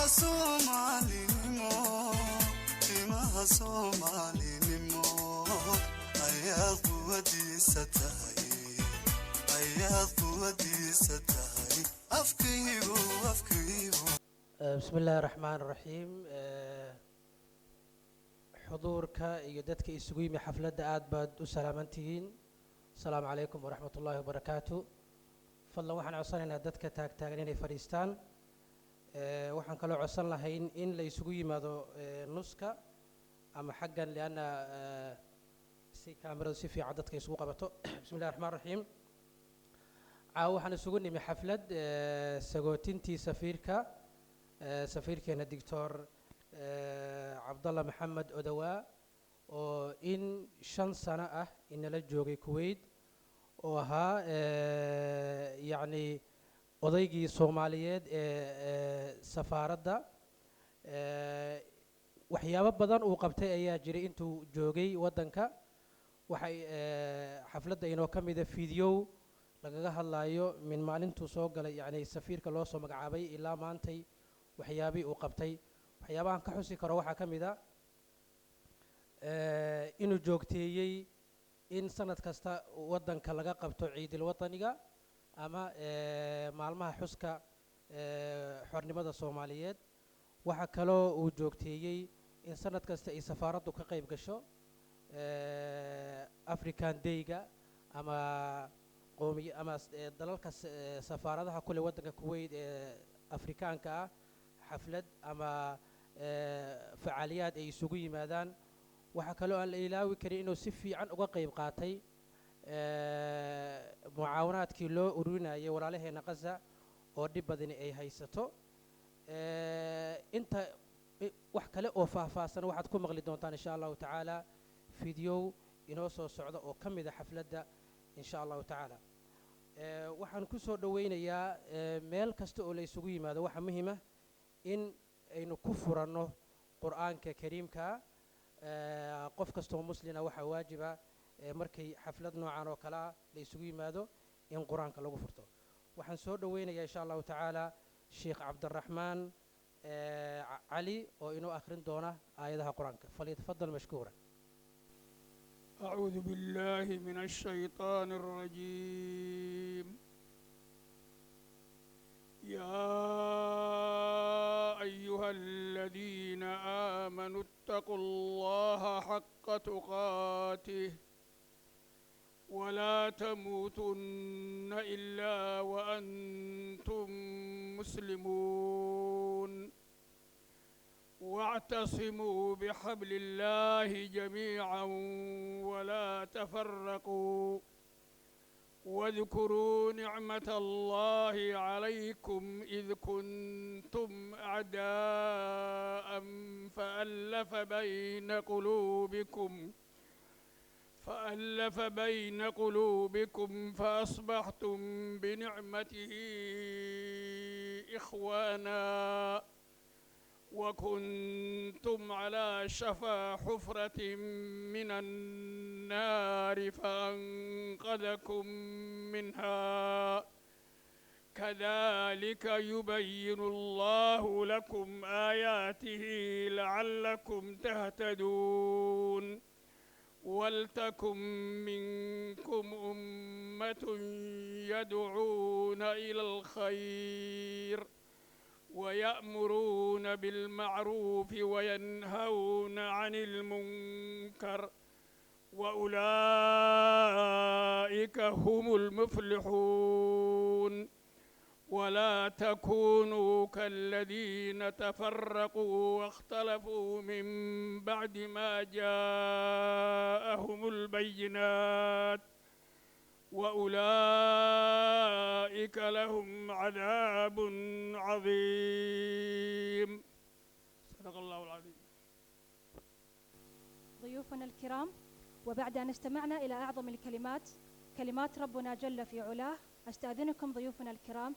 Somalinimo, qiimaha Somalinimo, ayaad quwadiisa tahay, afkaygu. بسم الله الرحمن الرحيم حضورك يددك يسوي حفلة آد باد وسلامتين. السلام عليكم ورحمة الله وبركاته. فالله وحنا عصرنا ددك تاجرين فريستان وحنا كلو عصرنا هين إن ليسوي ماذا نسكا أما حقا لأن سي كاميرا سي في عدد كيسوق بتو. بسم الله الرحمن الرحيم. وحنا سوقني من حفلة سجوتينتي سفير كان الدكتور عبد الله محمد أدواء وإن 5 سنة إن لجوجي كويت وها يعني أضيجي صوماليات سفارة وحياة بدن وقبتي أيها جري أنتو جوجي ودنك وحي حفلة إنه كم إذا فيديو لقاها هلايو من مالنتو سوق يعني سفير كلوسو مقعبي إلا ما أنتي waxyaabii uu qabtay waxyaabahan ka xusi karo waxaa ka mid ah inuu joogteeyey in sanad kasta wadanka laga qabto ciidil wataniga ama maalmaha xuska xornimada Soomaaliyeed waxa kaloo uu joogteeyey in sanad kasta ay safaaraddu ka qayb gasho African Day-ga ama qoomiye ama dalalka safaaradaha kule wadanka Kuwait Afrikaanka ah حفلة أما فعاليات أي سوقي مادان وحكلوا أن الإلاوي كرينو سفي عن أقيم قاتي معاونات كيلو أرونا يورا له نقزة ودي بدني أي هيستو أنت وحكلا وفافاسنا وحتكون مغلدون إن شاء الله تعالى فيديو ينوصل السعودة وكم إذا حفلة ده إن شاء الله تعالى وحنكون صور دوينا يا ميل كستو لي سوقي ماذا وح مهمة إن إنه كفرنا قرآن كريم قف كستو مسلنا وح واجبة مركي حفلتنا عن وكلا ليسوي ماذا إن قرآن كلا كفرته وحنصور وين إن شاء الله تعالى الشيخ عبد الرحمن علي وإنه آخرين دونه آياتها قرآن فليتفضل مشكورا. أعوذ بالله من الشيطان الرجيم. يا أيها الذين آمنوا اتقوا الله حق تقاته ولا تموتن إلا وأنتم مسلمون واعتصموا بحبل الله جميعا ولا تفرقوا واذكروا نعمة الله عليكم إذ كنتم أعداء فألف بين قلوبكم فأصبحتم بنعمته إخوانا وكنتم على شفا حفرة من النار فأنقذكم منها كذلك يبين الله لكم آياته لعلكم تهتدون ولتكن منكم أمة يدعون إلى الخير ويأمرون بالمعروف وينهون عن المنكر وأولئك هم المفلحون ولا تكونوا كالذين تفرقوا واختلفوا من بعد ما جاءهم البينات وأولئك لهم عذاب عظيم. صدق الله العظيم. ضيوفنا الكرام، وبعد أن استمعنا إلى أعظم الكلمات كلمات ربنا جل في علاه، أستأذنكم ضيوفنا الكرام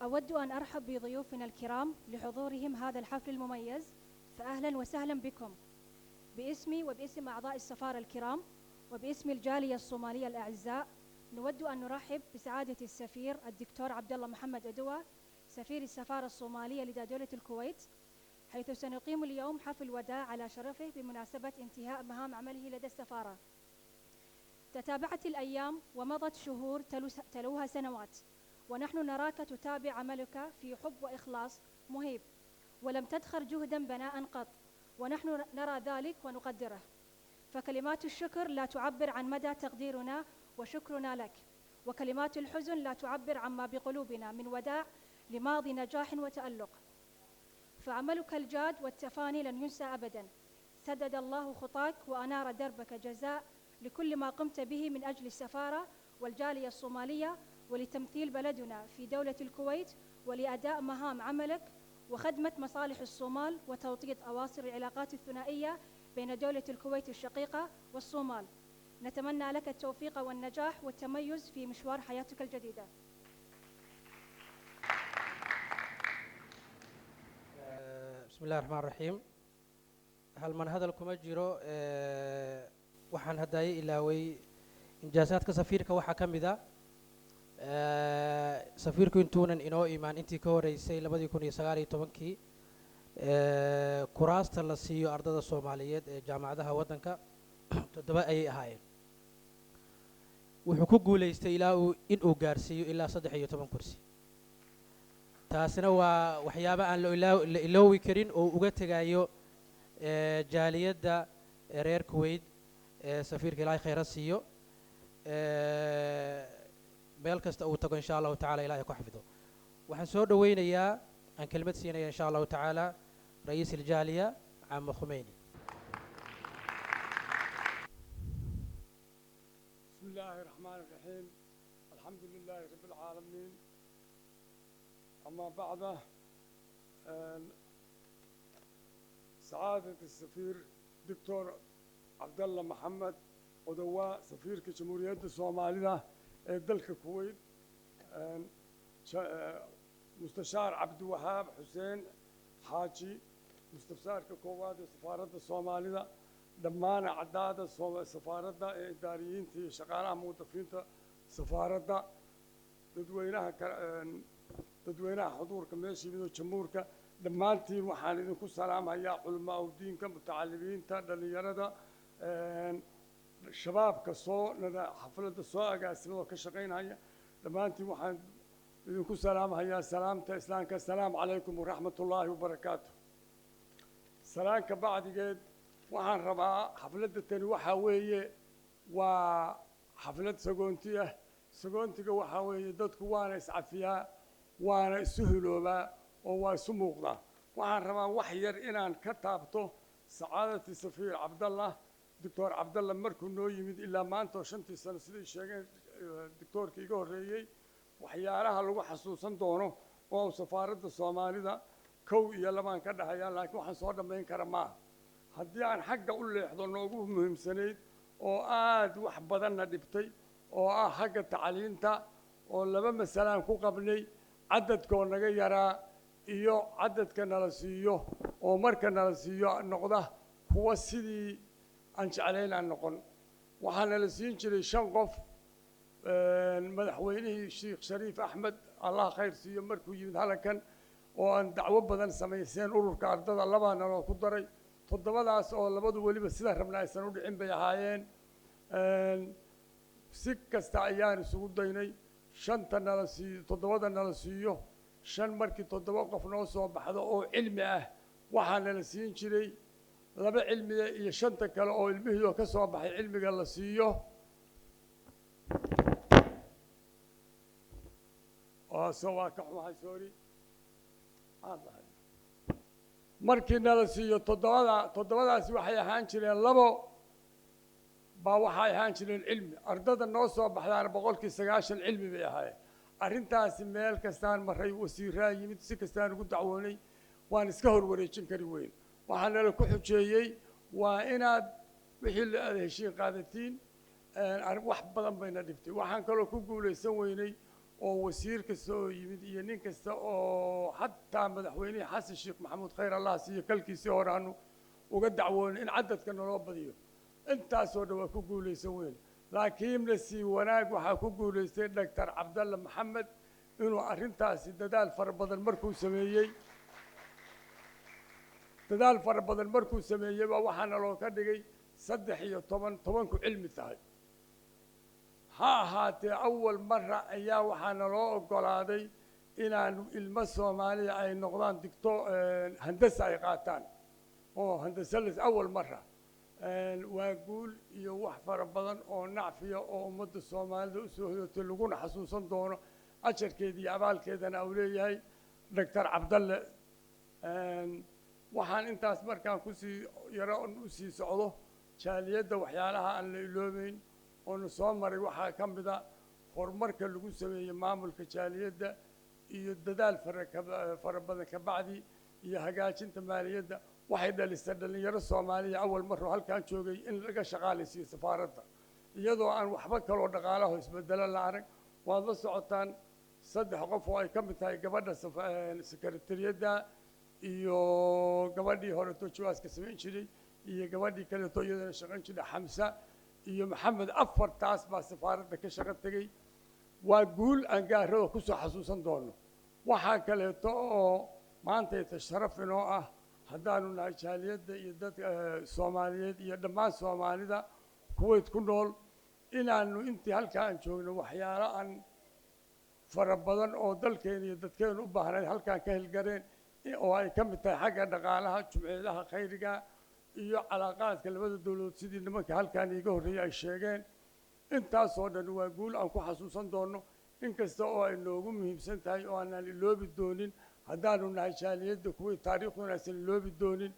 أود أن أرحب بضيوفنا الكرام لحضورهم هذا الحفل المميز، فأهلا وسهلا بكم باسمي وباسم أعضاء السفارة الكرام وباسم الجالية الصومالية الأعزاء. نود أن نرحب بسعادة السفير الدكتور عبد الله محمد أدوة سفير السفارة الصومالية لدى دولة الكويت، حيث سنقيم اليوم حفل وداع على شرفه بمناسبة انتهاء مهام عمله لدى السفارة. تتابعت الأيام ومضت شهور تلوها سنوات، ونحن نراك تتابع عملك في حب وإخلاص مهيب، ولم تدخر جهدا بناء قط، ونحن نرى ذلك ونقدره. فكلمات الشكر لا تعبر عن مدى تقديرنا وشكرنا لك، وكلمات الحزن لا تعبر عما بقلوبنا من وداع لماضي نجاح وتألق. فعملك الجاد والتفاني لن ينسى أبدا. سدد الله خطاك وأنار دربك جزاء لكل ما قمت به من أجل السفارة والجالية الصومالية ولتمثيل بلدنا في دولة الكويت ولأداء مهام عملك وخدمة مصالح الصومال وتوطيد أواصر العلاقات الثنائية بين دولة الكويت الشقيقة والصومال. نتمنى لك التوفيق والنجاح والتميز في مشوار حياتك الجديدة. بسم الله الرحمن الرحيم. هل من هذا الكم جيرو waxaan hadday ilaaway injaasaadka safiirka waxa kamida safiirku intuunan inoo imaan intii ka horeysay 2019kii kuraasta la siiyo ardada Soomaaliyeed ee jaamacadaha wadanka 7 ayay ahaayeen. wuxuu ku guuleystay ilaa uu gaarsiiyo ilaa 13 kursi. taasina waa waxyaabo aan la iloowi karin oo uga tagayo jaaliyadda reer Kuwait سفير كلاي خير سيو ميل كستا uu tago insha Allah taala ilaahay ku xafido. waxaan soo dhaweynayaa aan kelmad siinaya insha Allah taala رئيس الجالية عم خميني. بسم الله الرحمن الرحيم. الحمد لله رب العالمين. أما بعد سعادة السفير دكتور عبد الله محمد أدوة سفير كجمهورية الصومالية دلك الكويت، مستشار عبد الوهاب حسين حاجي مستشار كواد سفارة الصومالية، دمان عداد سفارة إداريين تي شغالة موظفين سفارة تدوينها حضور كميسي من الجمهورك دمانتي وحان كل سلام يا علماء ودين كمتعلمين تدليردا الشباب كسو حفلة السواق قاسمة كشقين هيا دمانتي وحان كل سلام هيا سلامة إسلام السلام عليكم ورحمة الله وبركاته. سلام كبعد جد وحان ربع حفلة التنوحوية وحفلة سجونتية وحوية دتك وانا يسعد فيها وانا السهلوبة وسموقنا. وحان ربع وحير إن كتابته سعادة السفير عبد الله دكتور عبد الله مركو نو يمد إلا ما أنتو شنتي سنة سيدي شيء دكتور كيجو ريي وحيارها لو حسوسا دونه أو سفارة الصومالية كو يلا ما كده هيا لكن وحن صار بين كرماه هدي عن حق أقول لي حضر نوجوه مهم سنيد أو وح بدلنا دبتي أو حق التعليمتا أو لما مثلا كو قبلي عدد كون نجيرا إيو عدد كنالسيو أو مركنالسيو النقطة هو سيدي أنش علينا النقل. وحنا لسين شري شنقف مدحوينه الشيخ شريف أحمد الله خير سيو مركو يمد هلكن وأن دعوة بدن سميسين أورو كارداد الله بانا لو كدري تضبط أو لبدو ولي بس لا ربنا يسنود عين بيهاين سكة استعيان سود ديني شنت نالسي تضبط نالسيو شن مركي تضبط قفنا صوب بحدا أو علمه وحنا لسين شري لبا علمي iyo shanta kale oo ilmihiido ka soo baxay cilmiga la siiyo oo soo ka xumahay sorry markii la siiyo toddobadaasi waxay ahaan jireen labo baa waxay ahaan jireen cilmi ardada noo soo baxdaan 90% cilmi bay ahaayeen. arrintaasi meel kastaan maray wasiiraa yimid si kastaan ugu dacwoonay waan iska horwareejin kari weyn. waxaana la ku xujeeyay waa inaad wixii la heshiin qaadatiin wax badan bayna dhibtay. waxaan kaloo ku guuleysan weynay oo wasiir kasta oo yimid iyo nin kasta oo xataa madaxweynihii xasan sheekh maxamuud khayr allah siiyo kalkiisii hore aanu uga dacwoon in cadadka naloo badiyo intaasoo dhan waa ku guulaysan weyn laakiinna sii wanaag waxaa ku guulaystay doctor cabdalle maxamed inuu arrintaasi dadaal fara badan markuu sameeyey baa waxaana loo ka dhigay 13 cilmi tahay ha ahaatee awal mara ayaa waxaana loo oggolaaday inaanu ilmo soomaaliya ay noqdaan digto handasa ay qaataan oo handasalas awal mara waa guul iyo wax fara badan oo nacfiya oo ummadda soomaalida u soo hoyatay laguna xasuusan doono ajarkeeda iyo abaalkeedana uu leeyahay doctor cabdalle waxaan intaas markaan kusii yaro u sii socdo jaaliyadda waxyaalaha aan la iloobeyn oonu soo maray waxaa ka mid a horumarka lagu sameeyey maamulka jaaliyadda iyo dadaal fara badan ka bacdi iyo hagaajinta maaliyadda waxay dhalisay dhalinyaro soomaaliya awal marro halkaan joogay in laga shaqaalaysiiyo safaaradda iyadoo aan waxba kaloo dhaqaalaho isbedelo la arag waad la socotaan 3 qof oo ay ka mid tahay gabadha sekretariyadda iyo gabadhii hore jawaaska samayn jiray iyo gabadhii kaleeto iyadana shaqayn jiray xamsa iyo maxamed afartaas baa safaaradda ka shaqo tegey waa guul aan gaarada ku soo xasuusan doono waxaa kaleeto oo maanta sharaf inoo ah haddaanu nahay jaaliyadda iyo dadka soomaaliyeed iyo dhammaan soomaalida kuwait ku nool inaanu intii halkaa aan joogno waxyaalo aan fara badan oo dalkeena iyo dadkeenu u baahnayd halkaan ka helgareen oo ay ka mid tahay xagga dhaqaalaha jumciyadaha khayriga iyo calaaqaadka labada dowladood sidii nimanka halkaan iiga horreeyay ay sheegeen intaasoo dhan waa guul aan ku xasuusan doono inkasta oo ay noogu muhiimsan tahay oo aanaan iloobi doonin haddaanu nahay jaaliyadda kuwii taariikhduna aysan iloobi doonin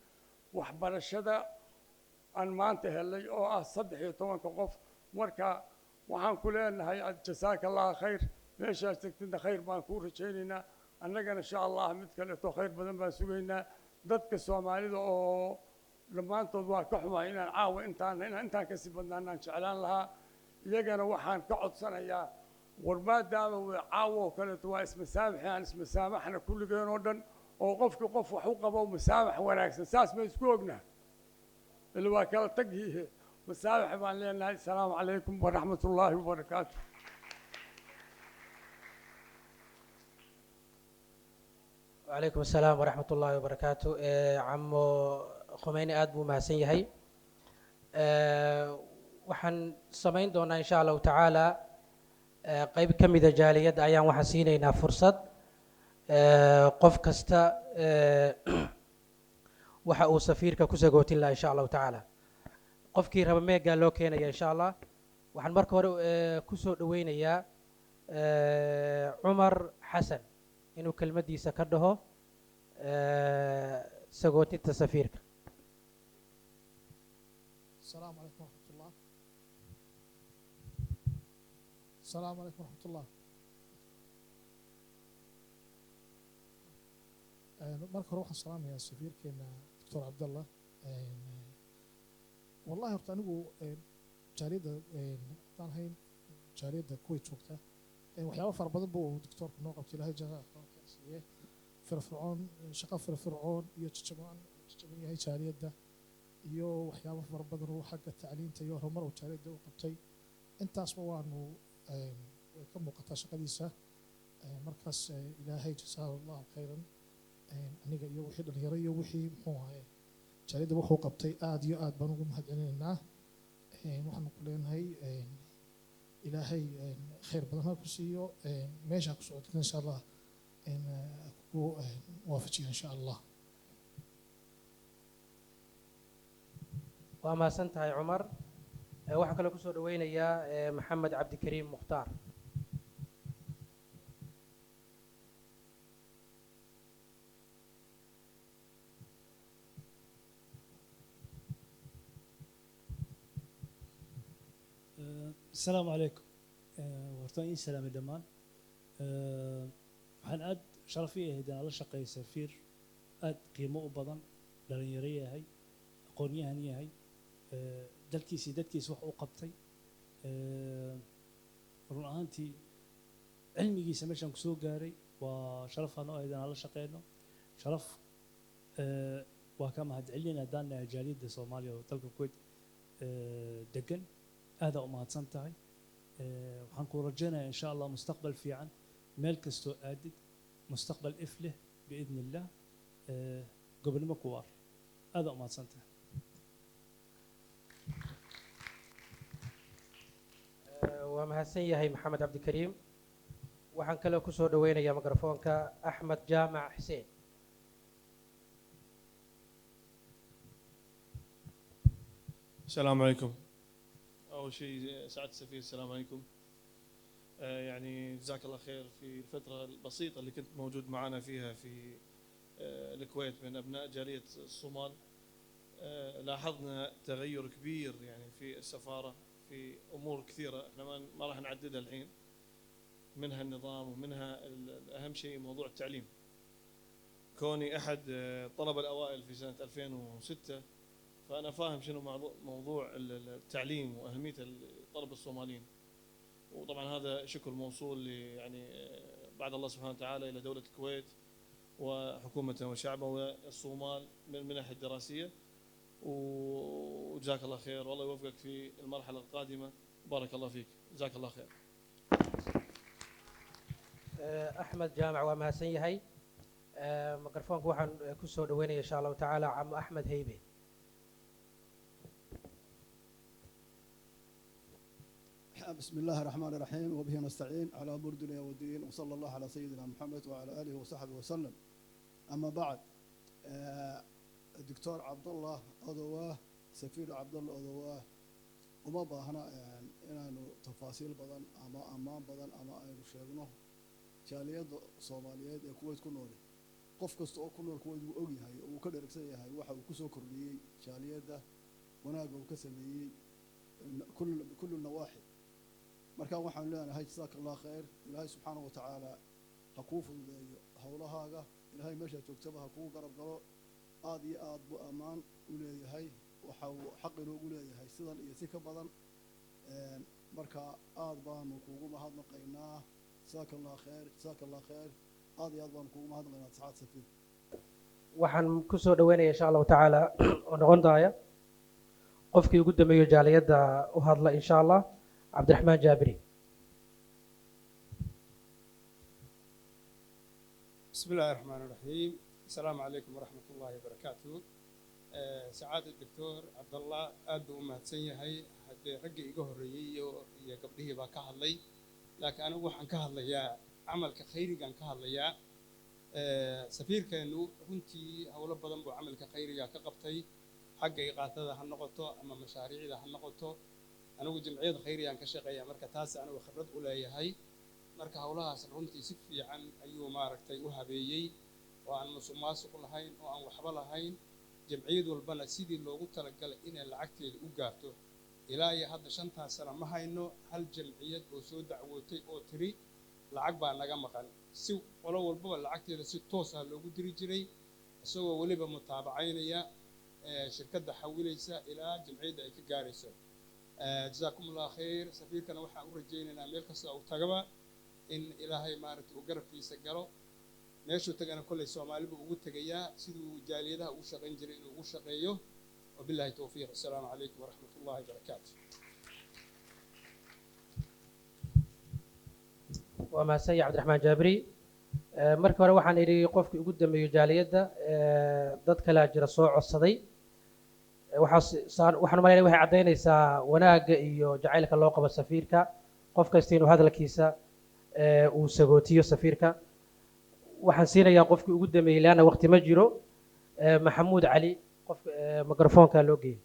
waxbarashada aan maanta helay oo ah 13 qof marka waxaan ku leenahay jazaaka allah khayr meeshaas tagtidna khayr baan kuu rajaynaynaa annagana insha allah mid kaleeto khayr badan baan sugaynaa dadka soomaalida oo dhammaantood waa ka xumahay inaan caawa intaan kasii badnaanaan jeclaan lahaa iyagana waxaan ka codsanayaa war maadaama caawa oo kaleeto waa ismasaamaxi aan ismasaamaxna kulligeen oo dhan oo qofkii qof wax u qabo masaamax wanaagsan saas ma isku ognaa ila waa kala tagiihe masaamax baan leenahay asalaamu calaykum waraxmat ullaahi wabarakaatu وعليكم السلام ورحمة الله وبركاته عمو خميني آد بو مهسن يهي وحن سمين دونا إن شاء الله تعالى قيب كم إذا جالية أيام وحسينينا فرصة قف كستا وحا أو سفيرك كساقوت الله إن شاء الله تعالى قف كي ربما قال لو كينا إن شاء الله وحن مركو كسو دوين يا عمر حسن إنه كلمة دي سكرده سقوتي التسفير. السلام عليكم ورحمة الله. السلام عليكم ورحمة الله. marka hore waxaan salaamayaa safiirkeena doctor cabdalla wallahi horta anigu jaaliyadda haddaan hayn jaaliyadda kuwait joogta waxyaabo fara badan buu doctorku noo qabtay ilaahay jazaakallahu firfircoon shaqo firfircoon iyo jajaban yahay jaaliyadda iyo waxyaabo fara badan oo xagga tacliinta iyo horumar oo jaaliyadda u qabtay intaasba waanu way ka muuqataa shaqadiisa markaas ilaahay jazaakallahu khayran aniga iyo wixii dhalinyaro iyo wixii muxuu ahaye jaaliyadda wuxuu qabtay aad iyo aad baan ugu mahadcelinaynaa waxaanu ku leenahay ilaahay khayr badan ha ku siiyo meesha ku socodka insha allah ku waafajiyo insha allah waa mahadsan tahay cumar waxaa kaloo kusoo dhaweynayaa maxamed cabdikariim mukhtaar السلام عليكم ورتين سلام الدمان waxaan aad sharaf ii ahayd inaan la shaqeeyo safiir aad qiimo u badan dhalinyaro yahay aqoon-yahan yahay dalkiisii dadkiisa wax u qabtay run ahaantii cilmigiisa meeshaan ku soo gaaray waa sharaf aan oo aydan la shaqeyno sharaf waa ka mahadcelin haddaan nahay jaaliyadda Soomaaliya oo dalka Kuwait degan aad u mahadsan tahay waxaan ku rajaynayaa insha Allah mustaqbal fiican meel kastoo aadid mustaqbal ifleh باذن الله gobonimo ku waar aad u mahadsan tahay waa mahadsan yahay maxamed cabdikariim waxaan kale ku soo dhaweynayaa mikrofoonka axmed jaamac xuseen السلام عليكم. أول شيء سعادة السفير السلام عليكم. يعني جزاك الله خير في الفترة البسيطة اللي كنت موجود معنا فيها في الكويت من أبناء جالية الصومال لاحظنا تغير كبير يعني في السفارة في أمور كثيرة احنا ما راح نعددها الحين منها النظام ومنها أهم شيء موضوع التعليم. كوني أحد طلبة الأوائل في سنة 2006 فأنا فاهم شنو موضوع التعليم وأهميته للطلبة الصوماليين. وطبعا هذا شكر موصول يعني بعد الله سبحانه وتعالى إلى دولة الكويت وحكومته وشعبه والصومال من المنح الدراسية وجزاك الله خير والله يوفقك في المرحلة القادمة بارك الله فيك جزاك الله خير. أحمد جامع وما سيهي ميكروفونك waxaan ku soo dhaweynaya insha Allah taala عم أحمد هيبي. بسم الله الرحمن الرحيم وبه نستعين على أمور الدنيا والدين وصلى الله على سيدنا محمد وعلى آله وصحبه وسلم. أما بعد الدكتور عبد الله أضواه سفير عبد الله أضواه وما باهنا يعني إنه تفاصيل بدن أما أمام بدن أما أي شيء جالية صومالية الكويت كنوري قف كستو كنور الكويت وأجي هاي وكذا ركسية هاي واحد وكسو كردي جالية ده وناقو كسمي كل النواحي. marka waxaan leenahay jazaaka Allah khayr ilaahay subhanahu wa ta'ala ha ku fududeeyo hawlahaaga ilaahay meesha joogtaba ha ku garab galo aad iyo aad bu amaan u leeyahay waxa uu xaq inoogu leeyahay sidan iyo si ka badan marka aad baanu kuugu mahadnaqaynaa jazaaka Allah khayr aad iyo aad baanu kuugu mahadnaqaynaa saacad safiir waxaan ku soo dhaweynayaa insha Allah taala oo noqon doona qofkii ugu dambeeyay jaaliyada u hadla insha Allah عبد الرحمن جابري. بسم الله الرحمن الرحيم. السلام عليكم ورحمة الله وبركاته. سعادة الدكتور عبد الله أدو مهتسية هاي هدي رجع يجهري يا قبله بكهلي لكن أنا وحن كهلي يا عمل كخيري كان كهلي يا سفير كانوا هنتي أول بدن بعمل كخيري يا كقبتي حق يقاطع هالنقطة أما مشاريع هالنقطة أنا وجمعية خيرية عن كشقية مركز تاسع أنا وخبرت ولاي هاي مركز هؤلاء سنونتي سفي عن أيوة ماركتي وهابيي وعن مسماس كل هاين وعن وحبلا هاين جمعية والبنا سيدي اللي قلت لك إن العقد وقعته إلى هذا شنتها سنة ما هاينو هل جمعية وسود دعوتي أو تري العقب أنا جمعان سو ولو البوا العقد اللي توصل اللي قلت رجلي سوى ولي بمتابعين يا شركة حوليسة إلى جمعية كجاريسة. جزاكم الله خير سفير كان وحا ورجينا ميل كستا او تغبا ان الهي مارت او غرفيسا غلو meeshu tagana kulay Soomaaliba ugu tagaya sidoo jaaliyadaha u shaqeyn jiray inuu u shaqeeyo wabillahi tawfiiq assalamu alaykum wa rahmatullahi wa barakatuh وما سي عبد الرحمن جابري markii hore waxaan idhi qofkii ugu dambeeyay jaaliyada dad kala jira soo codsaday waxaan maleeyahay waxay cadeynaysaa wanaaga iyo jacaylka loo qabo safiirka qof kasta inuu hadalkiisa uu sagootiyo safiirka waxaan siinayaa qofkii ugu dambeeyay laana waqti ma jiro maxamuud cali qof mikrofoonka loo geeyay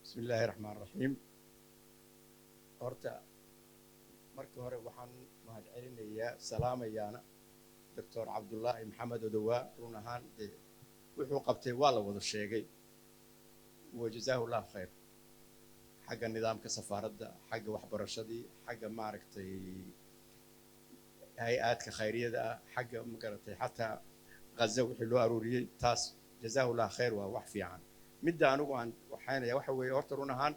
بسم الله الرحمن الرحيم horta markii hore waxaan mahad celinayaa salaamayaana Dr. Cabdullaahi Maxamed Odowaa run ahaan wuxuu qabtay waa la wada sheegay wajazaahu Allah khayr xagga nidaamka safaaradda xagga waxbarashadii xagga maaragtay hay'adka khayriyada xagga magaratay xataa غزة وحي لو أروريي تاس جزاه الله خير ووحفي عن مدة أنا وأن وحين يا وحوي أرترون هان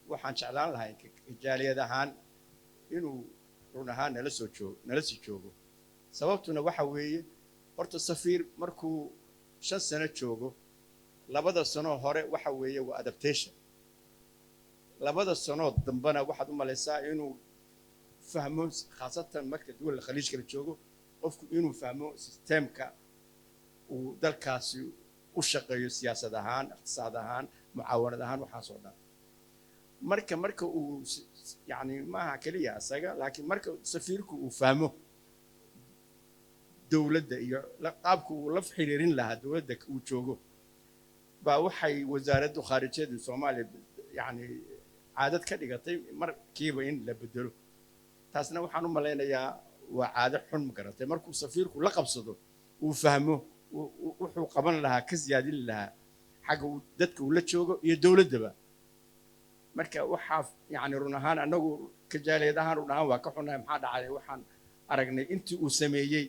وحن شعلان لها جالية هان إنه رونهان نلسو جوجو سببتنا وحوي أرت السفير مركو 5 سنة جوجو labada sano hore waxa weeye waa adaptation labada sano dambana waxaad u malaysaa inuu fahmo khaasatan marka dawladda khaliijka la joogo qofku inuu fahmo systemka uu dalkaasi u shaqeeyo siyaasad ahaan iqtisaad ahaan mucaawanad ahaan waxa soo dhan marka uu yani maaha kaliya asaga laakiin marka safiirku uu fahmo dawladda iyo qaabku uu la xiriirin lahaa dawladda uu joogo baa waxay wasaaradda khaarijiyada Soomaaliya yani caadad ka dhigatay markiiba in la bedelo taasna waxaan u maleynayaa waa caado xun ma garatay markuu safiirku la qabsado uu fahmo wuxuu qaban lahaa ka siyaadin lahaa xagga dadka uu la joogo iyo dawladaba marka waxa yani run ahaan anagu ka jaaliyadahan run ahaan waa ka xunahay maxaa dhacay waxaan aragnay intii uu sameeyay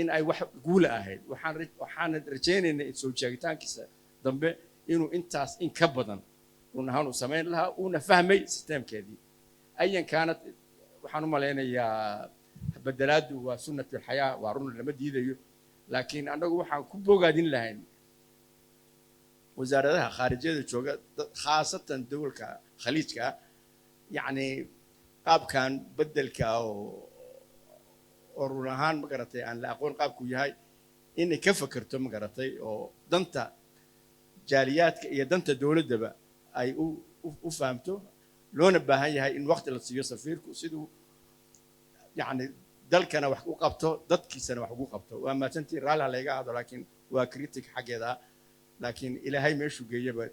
in ay wax guul ahayd waxaan rajaynaynaa soo jeegitaankiisa dambe inuu intaas in ka badan run ahaan uu sameyn lahaa uuna fahmay systemkeedii ayan kaanad waxaan u maleynayaa bedelaadu waa sunnatul hayaa waa run lama diidayo laakiin anagu waxaan ku bogaadin lahayn wasaaradaha khaarijiyada jooga khaasatan dawladka khaliijka yani qaabkan bedelka oo run ahaan ma garatay aan la aqoon qaabku yahay inay ka fakarto ma garatay oo danta jaaliyaadka iyo danta dawladaba ay u fahamto loona baahan yahay in waqti la siiyo safiirku siduu yani dalkana wax u qabto dadkiisana wax ugu qabto waa maasantii raalaha laga hado laakiin waa critic xageeda laakiin ilaahay meeshuu geeyaba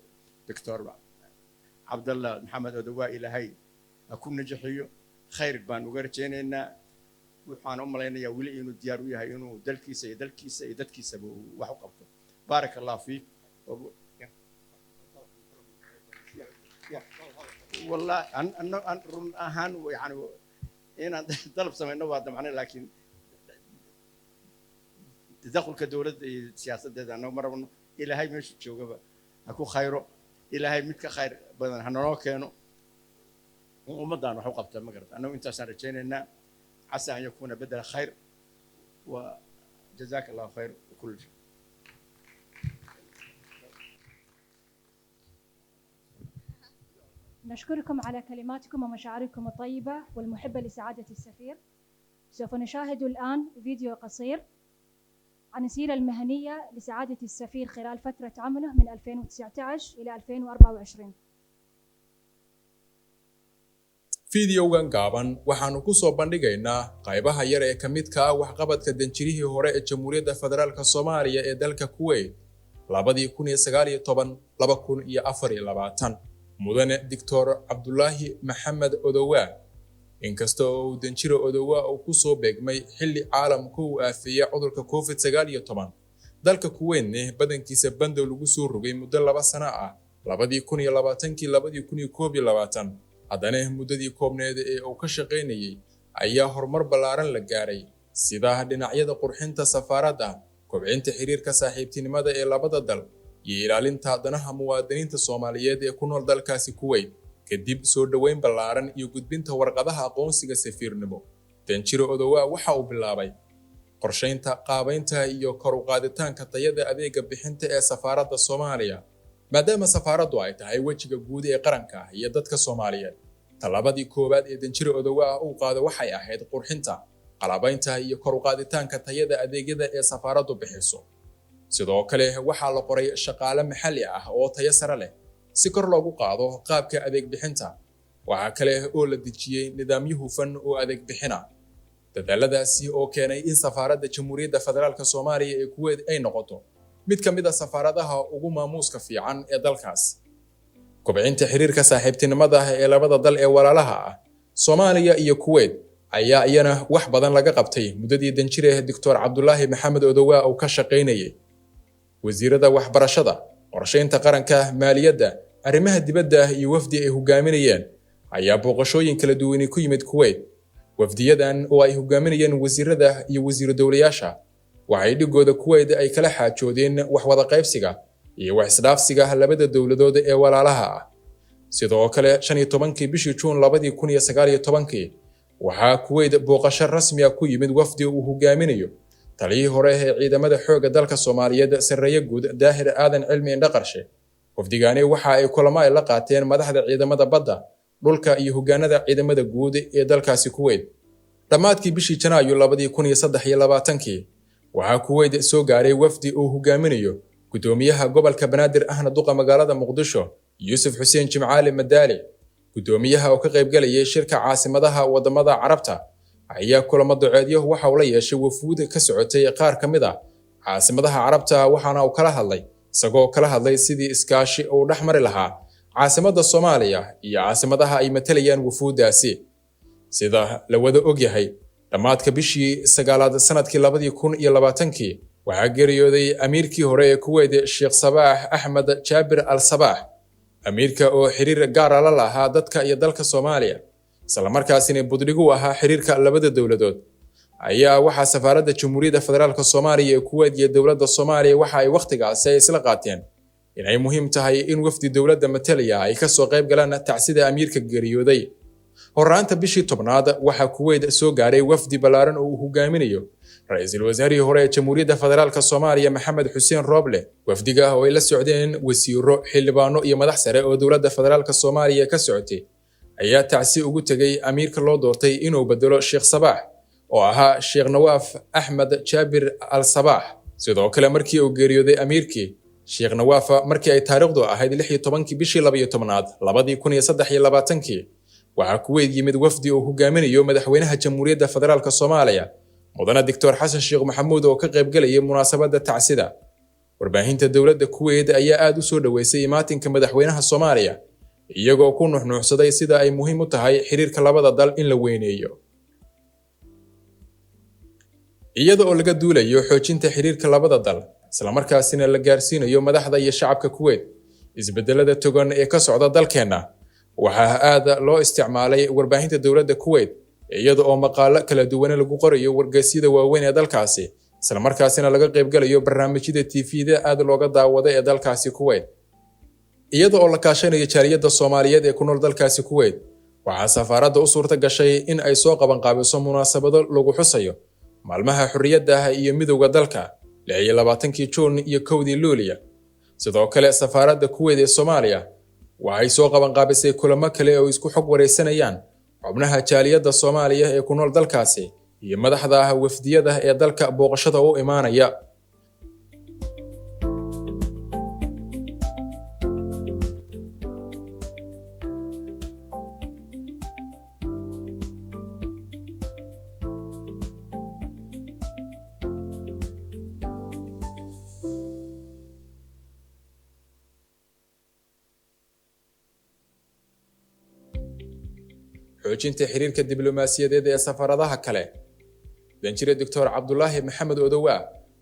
doctor Abdullah Maxamed Odawaa ilaahay ku najaxiyo khayr baan uga rajaynaynaa waxaan u maleynayaa wili inuu diyaar u yahay inuu dalkiisa iyo dadkiisaba wax u qabto barakallahu fiik والله أن رن أهان يعني إن طلب سمعنا بعد معنا لكن تدخل كدولة سياسة ده أنا مرة إلى هاي مش شو أكو خيره إلى هاي متك خير بدنا هنروح كانوا ومضان وحقبته ما قرت أنا وأنت سنتين إن عسى أن يكون بدل خير وجزاك الله خير وكل شيء. نشكركم على كلماتكم ومشاعركم الطيبة والمحبة لسعادة السفير. سوف نشاهد الآن فيديو قصير عن السيرة المهنية لسعادة السفير خلال فترة عمله من 2019 إلى 2024. fiidiyowgan gaaban waxaanu ku soo bandhigaynaa qaybaha yar ee ka midka ah waxqabadka danjirihii hore ee Jamhuuriyadda Federaalka Soomaaliya ee dalka Kuwait 2019-2024 mudane Dr. Abdullahi Maxamed Odawaa inkastoo uu danjiro Odawaa uu ku soo beegmay xilli caalamku uu aafiyay cudurka COVID-19 dalka Kuwait badankiisa bandow lagu soo rogay muddo 2 sano ah 2020-2021 haddana muddadii koobneed ee uu ka shaqaynayay ayaa horumar ballaaran la gaaray sida dhinacyada qurxinta safaaradda kobcinta xiriirka saaxiibtinimada ee labada dal iyo ilaalinta danaha muwaadiniinta Soomaaliyeed ee ku nool dalkaasi Kuwait kadib soo dhaweyn ballaaran iyo gudbinta warqadaha aqoonsiga safiirnimo danjiro Odawaa waxa uu bilaabay qorsheynta qaabaynta iyo kor u qaaditaanka tayada adeega bixinta ee safaaradda Soomaaliya maadaama safaaraddu ay tahay wajiga guud ee qaranka iyo dadka Soomaaliyeed talabadii koobaad ee danjiro Odawaa uu qaado waxay ahayd qurxinta qalabaynta iyo kor u qaaditaanka tayada adeegyada ee safaaraddu bixiso sidoo kale waxaa la qoray shaqaale maxalli ah oo tayo sare leh si kor loogu qaado qaabka adeeg bixinta waxa kale oo la dejiyay nidaamyo hufan oo adeeg bixina dadaaladaasi oo keenay in safaaradda Jamhuuriyadda Federaalka Soomaaliya ee Kuwait ay noqoto mid ka mid ah safaaradaha ugu maamuuska fiican ee dalkaas kobcinta xiriirka saaxiibtinimada ee labada dal ee walaalaha ah Soomaaliya iyo Kuwait ayaa iyana wax badan laga qabtay muddadii danjire Dr. Abdullahi Maxamed Odawaa uu ka shaqaynayay wasiirada waxbarashada qorsheynta qaranka maaliyadda arrimaha dibadda iyo wafdi ay hogaaminayeen ayaa booqashooyin kala duwan ku yimid Kuwait wafdiyadan oo ay hogaaminayeen wasiirada iyo wasiir dawlayaasha waxay dhigooda Kuwait ay kala xaajoodeen wax wada qaybsiga iyo wax isdhaafsiga labada dowladood ee walaalaha ah. sidoo kale 15kii bishii Juun 2019 waxaa Kuwait booqasho rasmi ah ku yimid wafdi uu hogaaminayo taliyihii hore ee ciidamada xoogga dalka Soomaaliyeed Sarreeye Guud Daahir Aadan Cilmi Indhaqarshe. wafdigani waxa ay kulamo ay la qaateen madaxda ciidamada badda, dhulka iyo hogaanada ciidamada guud ee dalkaasi Kuwait. dhammaadkii bishii Janaayo 2023 waxaa Kuwait soo gaaray wafdi uu hogaaminayo gudoomiyaha gobolka Banaadir ahna duqa magaalada Muqdisho Yuusuf Xuseen Jimcaali Madaali. gudoomiyaha oo ka qayb galayay shirka caasimadaha wadamada Carabta ayaa kulamo duceedyo waxa uu la yeeshay wafuud ka socotay qaar ka mid ah caasimadaha Carabta, waxaana uu kala hadlay sidii iskaashi uu dhexmari lahaa caasimada Soomaaliya iyo caasimadaha ay matalayaan wafuudaasi. sida la wada ogyahay, dhammaadka bishii sagaalaad sanadkii 2020 waxaa geeriyooday amiirkii hore ee Kuwait Sheikh Sabah Ahmed Jabir Al Sabah, amiirka oo xiriir gaar ah la lahaa dadka iyo dalka Soomaaliya, isla markaasina budligu ahaa xiriirka labada dowladood. ayaa waxaa safaaradda Jamhuuriyadda Federaalka Soomaaliya ee Kuwait iyo dowladda Soomaaliya waxa ay waqtigaas ay isla qaateen in ay muhiim tahay in wafdi dowladda matalaya ay ka soo qayb galaan tacsida amiirka geeriyooday. horaanta bishii tobnaad waxaa Kuwait soo gaaray wafdi balaaran oo uu hogaaminayo ra'iisul wasaarihii hore ee Jamhuuriyadda Federaalka Soomaaliya Maxamed Xuseen Roble. wafdiga oo ay la socdeen wasiiro, xildhibaano iyo madax sare oo dowladda Federaalka Soomaaliya ka socotay ayaa tacsi ugu tagay amiirka loo doortay inuu bedelo Sheikh Sabah oo ahaa Sheikh Nawaaf Ahmed Jabir Al Sabah. sidoo kale markii uu geeriyooday amiirkii Sheikh Nawaaf markii ay taariikhdu ahayd 16 bishii 12 2023 waxaa Kuwait yimid wafdi oo hogaaminayo madaxweynaha Jamhuuriyadda Federaalka Soomaaliya mudane Dr. Xasan Sheikh Maxamuud oo ka qayb galayay munaasabadda tacsida. warbaahinta dowladda Kuwait ayaa aad u soo dhaweysay imaatinka madaxweynaha Soomaaliya, iyagoo ku nuuxnuuxsaday sida ay muhiim u tahay xiriirka labada dal in la weyneeyo. iyada oo laga duulayo xoojinta xiriirka labada dal, isla markaasina la gaarsiinayo madaxda iyo shacabka Kuwait isbedelada togan ee ka socda dalkeena, waxaa aad loo isticmaalay warbaahinta dowladda Kuwait iyada oo maqaalo kala duwan lagu qorayo wargeysyada waaweyn ee dalkaasi, isla markaasina laga qayb galayo barnaamijyada TV-da aad looga daawado ee dalkaasi Kuwait. iyada oo la kaashanayo jaaliyadda Soomaaliyeed ee ku nool dalkaasi Kuwait, waxaa safaaradda u suurta gashay in ay soo qaban qaabiso munaasabado lagu xusayo maalmaha xurriyadda iyo midowga dalka 26 Juun iyo 1 Luulyo. sidoo kale safaaradda Kuwait ee Soomaaliya waxay soo qaban qaabisay kulamo kale oo isku xog wareysanayaan xubnaha jaaliyadda Soomaaliya ee ku nool dalkaasi iyo madaxda wafdiyada ee dalka booqashada u imaanaya. xoojinta xiriirka diblomaasiyadeed ee safaradaha kale. danjire Dr. Cabdullaahi Maxamed Odowa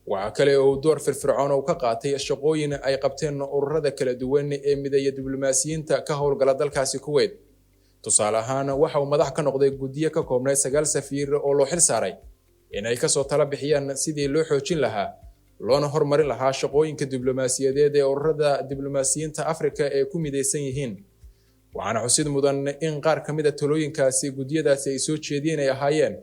waxa kale oo door firfircoon oo ka qaatay shaqooyin ay qabteen ururada kala duwan ee midaya diblomaasiyiinta ka howlgala dalkaasi Kuwait. tusaale ahaan waxa uu madax ka noqday guddiyo ka koobnay 9 safiir oo loo xil saaray in ay ka soo tala bixiyaan sidii loo xoojin lahaa loona horumarin lahaa shaqooyinka diblomaasiyadeed ee ururada diblomaasiyiinta Afrika ee ku midaysan yihiin. waxaana xusid mudan in qaar ka mid ah talooyinkaasi guddiyadaasi ay soo jeediyeen ay ahaayeen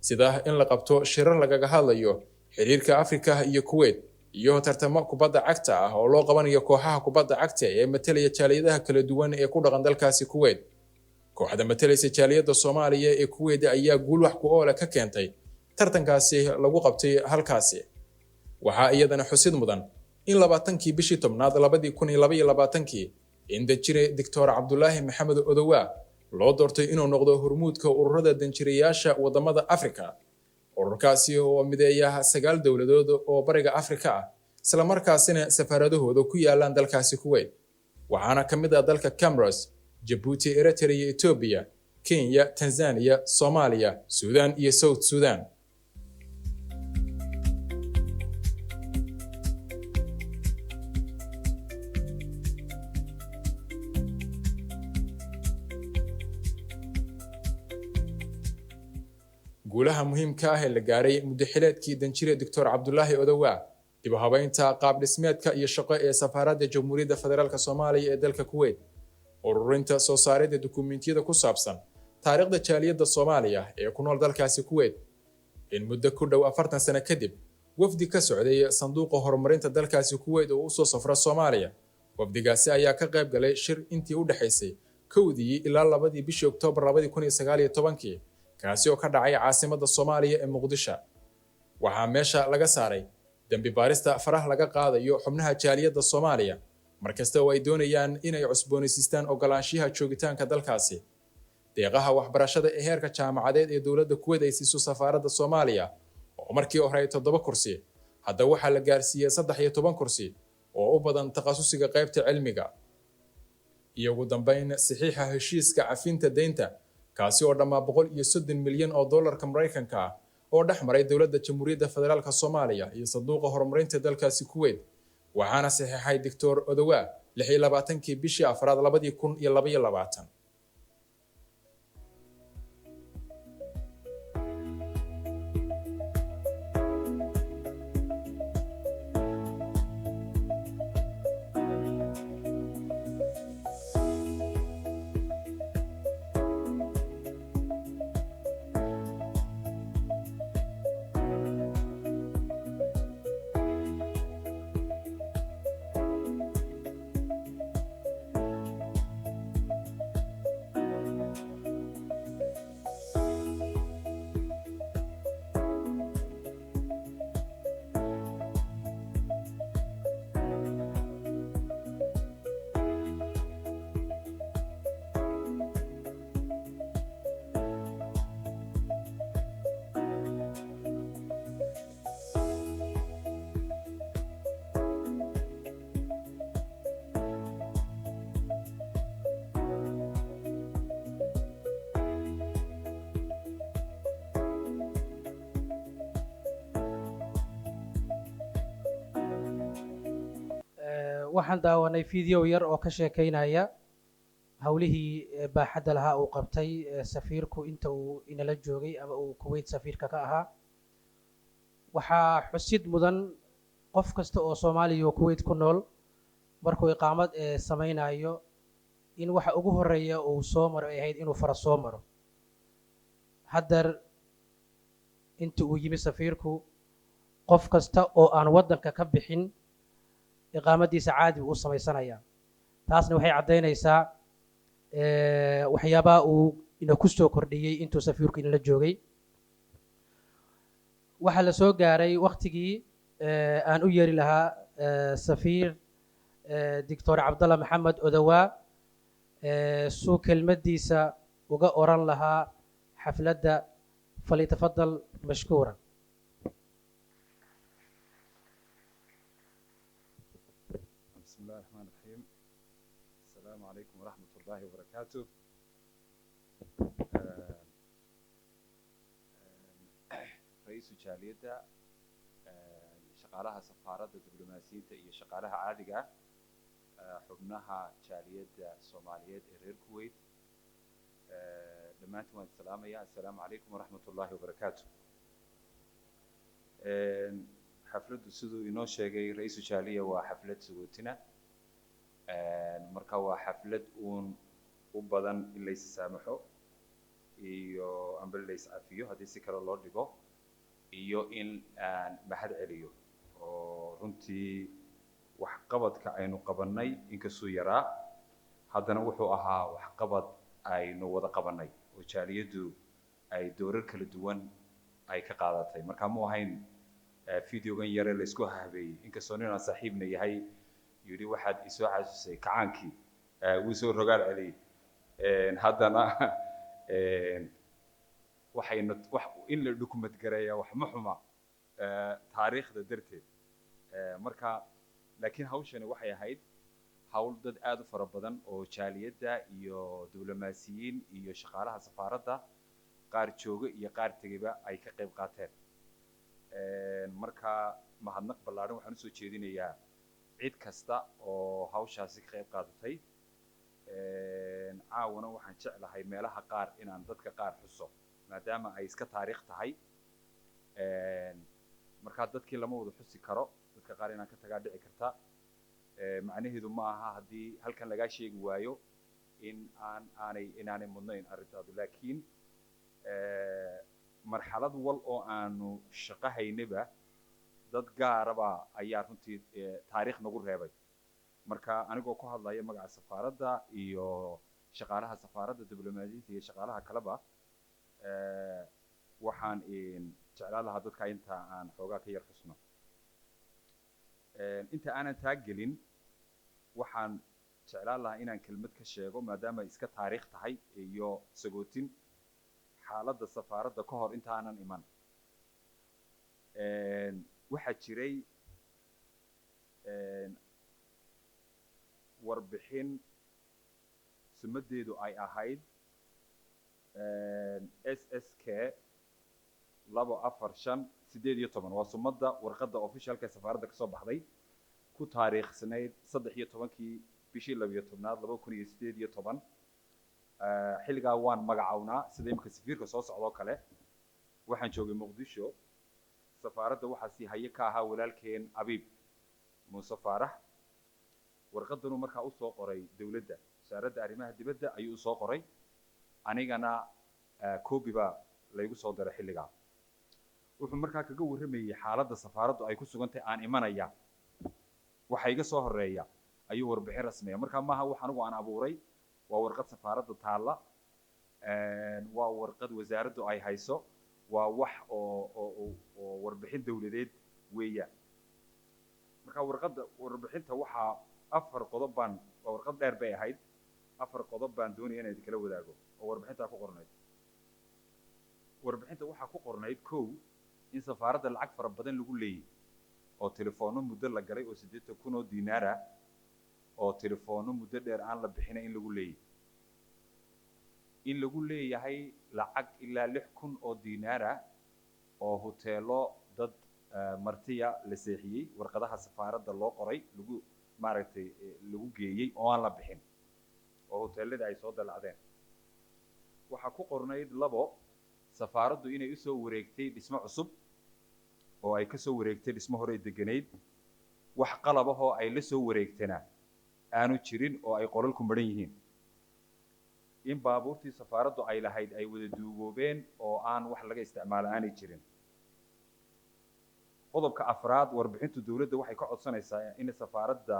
sida in la qabto shirar lagaga hadlayo xiriirka Afrika iyo Kuwait iyo tartamo kubadda cagta ah oo loo qabanayo kooxaha kubadda cagta ee matalaya jaaliyadaha kala duwan ee ku dhaqan dalkaasi Kuwait. kooxda matalaysa jaaliyadda Soomaaliya ee Kuwait ayaa guul wax ku ool ka keentay tartankaasi lagu qabtay halkaasi. waxaa iyadana xusid mudan in 20kii bishii tobnaad 2022 in danjire Dr. Cabdullaahi Maxamed Odowa loo doortay inuu noqdo hormuudka ururada danjireyaasha wadamada Afrika. ururkaasi oo mideeya 9 dowladood oo bariga Afrika ah, isla markaasina safaaradahooda ku yaalaan dalkaasi Kuwait. waxaana ka mid ah dalka Comoros, Djibouti, Eritrea, Ethiopia, Kenya, Tanzania, Soomaaliya, Suudaan iyo South Sudan. guulaha muhiimka ah ee la gaaray muddaxileedkii danjire doctor cabdulaahi odowaa dib u habaynta qaab dhismeedka iyo shaqo ee safaaradda jamhuuriyadda federaalk soomaaliya ee dalka kuwait ururinta soo saaridda dukumentiyada ku saabsan taariikhda jaaliyadda soomaaliya ee ku nool dalkaasi kuwait in muddo ku dhow 40 sano kadib wafdi ka socday sanduuqa horumarinta dalkaasi kuwait oo u soo safra soomaaliya wafdigaasi ayaa ka qayb galay shir intii u dhaxaysay 1 ilaa 2 bishii Oktoobar 2019 kaasi oo ka dhacay caasimadda Soomaaliya ee Muqdisho waxaa meesha laga saaray dambi baarista faraha laga qaadayo xubnaha jaaliyadda Soomaaliya markasta oo ay doonayaan inay cusboonaysiistaan ogolaanshiyaha joogitaanka dalkaasi deeqaha waxbarashada ee heerka jaamacadeed ee dowladda Kuwait ay siiso safaaradda Soomaaliya oo markii hore 7 kursi hadda waxaa la gaarsiiyay 13 kursi oo u badan takhasusiga qaybta cilmiga iyo ugu dambeyn saxiixa heshiiska cafinta deynta kaasi oo dhammaa 130 milyan oo dollarka Mareykanka ah oo dhex maray dowladda Jamhuuriyadda Federaalka Soomaaliya iyo sanduuqa horumarinta dalkaasi Kuwait waxaana saxiixay Dr. Odowa 26 bishii Afraad 2022 waxaan daawanay video yar oo ka sheekaynaya hawlihii baaxadda lahaa uu qabtay safiirku inta uu inala joogay ama uu Kuwait safiirka ka ahaa waxaa xusid mudan qof kasta oo Soomaaliya oo Kuwait ku nool markuu iqaamad samaynayo in waxa ugu horeeya uu soo maro ay ahayd inuu fara soo maro haddar inta uu yimi safiirku qof kasta oo aan wadanka ka bixin iqaamadiisa caadi uu samaysanaya taasna waxay cadeynaysaa waxyaabaha uu ina ku soo kordhiyay intuu safiirku inala joogay waxa la soo gaaray waqtigii aan u yeeri lahaa safiir Dr. Cabdalla Maxamed Odowa soo kelmadiisa uga oran lahaa xafladda فليتفضل مشكورا. بسم الله الرحمن الرحيم. السلام عليكم ورحمة الله وبركاته. رئيس جالية شغالها سفارة الدبلوماسية هي شغالها عادية حبناها جالية الصومالية إيرير كويت دمانتم السلام عليكم ورحمة الله وبركاته. حفلة سدو إنه شيء رئيس جالية وحفلة سوتنا مركوا حفلة وبدن اللي يسامحوا iyo amba la iscafiyo hadii si kale loo dhigo iyo in aan mahad celiyo oo runtii wax qabadka aynu qabanay inkastoo yaraa haddana wuxuu ahaa wax qabad aynu wada qabanay oo jaaliyadu ay doorar kala duwan ay ka qaadatay marka ma ahayn fiidiyogan yare la isku habeeyay inkastoo ninaan saaxiibna yahay yiri waxaad isoo xasuusay kacaankii wuu soo rogaal celiyay haddana waxayna wax in la document gareeyaa wax ma xuma taariikhda darteed marka laakiin hawshani waxay ahayd hawl dad aad u fara badan oo jaaliyada iyo diblomaasiyiin iyo shaqaalaha safaaradda qaar jooga iyo qaar tagayba ay ka qayb qaateen marka mahadnaq ballaaran waxaan u soo jeedinayaa cid kasta oo hawshaasi ka qayb qaadatay caawana waxaan jeclahay meelaha qaar inaan dadka qaar xuso maadaama ay iska taariikh tahay markaa dadkii lama wada xusi karo dadka qaar inaan ka tagaa dhici karta macnaheedu ma aha haddii halkan lagaa sheegi waayo in inaanay mudnayn arrintaadu laakiin marxalad wal oo aanu shaqo haynaba dad gaaraba ayaa runtii taariikh nagu reebay marka anigoo ku hadlaya magaca safaaradda iyo shaqaalaha safaaradda diblomaasiyiinta iyo shaqaalaha kaleba waxaan jeclaan lahaa dadka inta aan xoogaa ka yar xusno inta aanan taa gelin waxaan jeclaan lahaa inaan kelmad ka sheego maadaama ay iska taariikh tahay iyo sagootin xaaladda safaaradda ka hor inta aanan iman waxaa jiray warbixin sumadeedu ay ahayd SSK 245 waa sumadda warqadda officialka safaaradda kasoo baxday ku taariikhsanayd 13 bishii 12aad 2018 xilligaa waan magacawnaa sida imika safiirka soo socdoo kale waxaan joogay muqdisho safaaradda waxaa sii haye ka ahaa walaalkeen abiib muuse faarax warqaddanu markaa usoo qoray dowladda wasaaradda arrimaha dibadda ayuu usoo qoray anigana koobi baa laygu soo diray xilligaa wuxuu markaa kaga warramayay xaaladda safaaraddu ay ku sugan tahay aan imanaya waxa iga soo horeeya ayuu warbixin rasmiya markaa maaha wax anigu aan abuuray waa warqad safaaradda taalla waa warqad wasaaraddu ay hayso waa wax oo warbixin dowladeed weeyaan marka warbixinta waxaa 4 qodob baan waa warqad dheer bay ahayd 4 qodob baan doonaya inaan kala wadaago oo warbixinta ku qornayd warbixinta waxaa ku qornayd kow in safaaradda lacag fara badan lagu leeyahay oo telefoonno muddo la galay oo 8,000 oo diinaar ah oo telefoonno muddo dheer aan la bixinay in lagu leeyahay lacag ilaa 6,000 oo diinaar ah oo hoteelo dad martiya la seexiyey warqadaha safaaradda loo qoray lagu maaragtay lagu geeyey oo aan la bixin oo hoteelada ay soo dalacdeen waxaa ku qornayd 2 safaaraddu inay u soo wareegtay dhismo cusub oo ay ka soo wareegtay dhismo hore deganeyd wax qalab ah oo ay la soo wareegtana aanu jirin oo ay qolalku maran yihiin in baabuurtii safaaraddu ay lahayd ay wada duugoobeen oo aan wax laga isticmaalo aanay jirin qodobka afraad warbixintu dowladda waxay ka codsanaysaa in safaaradda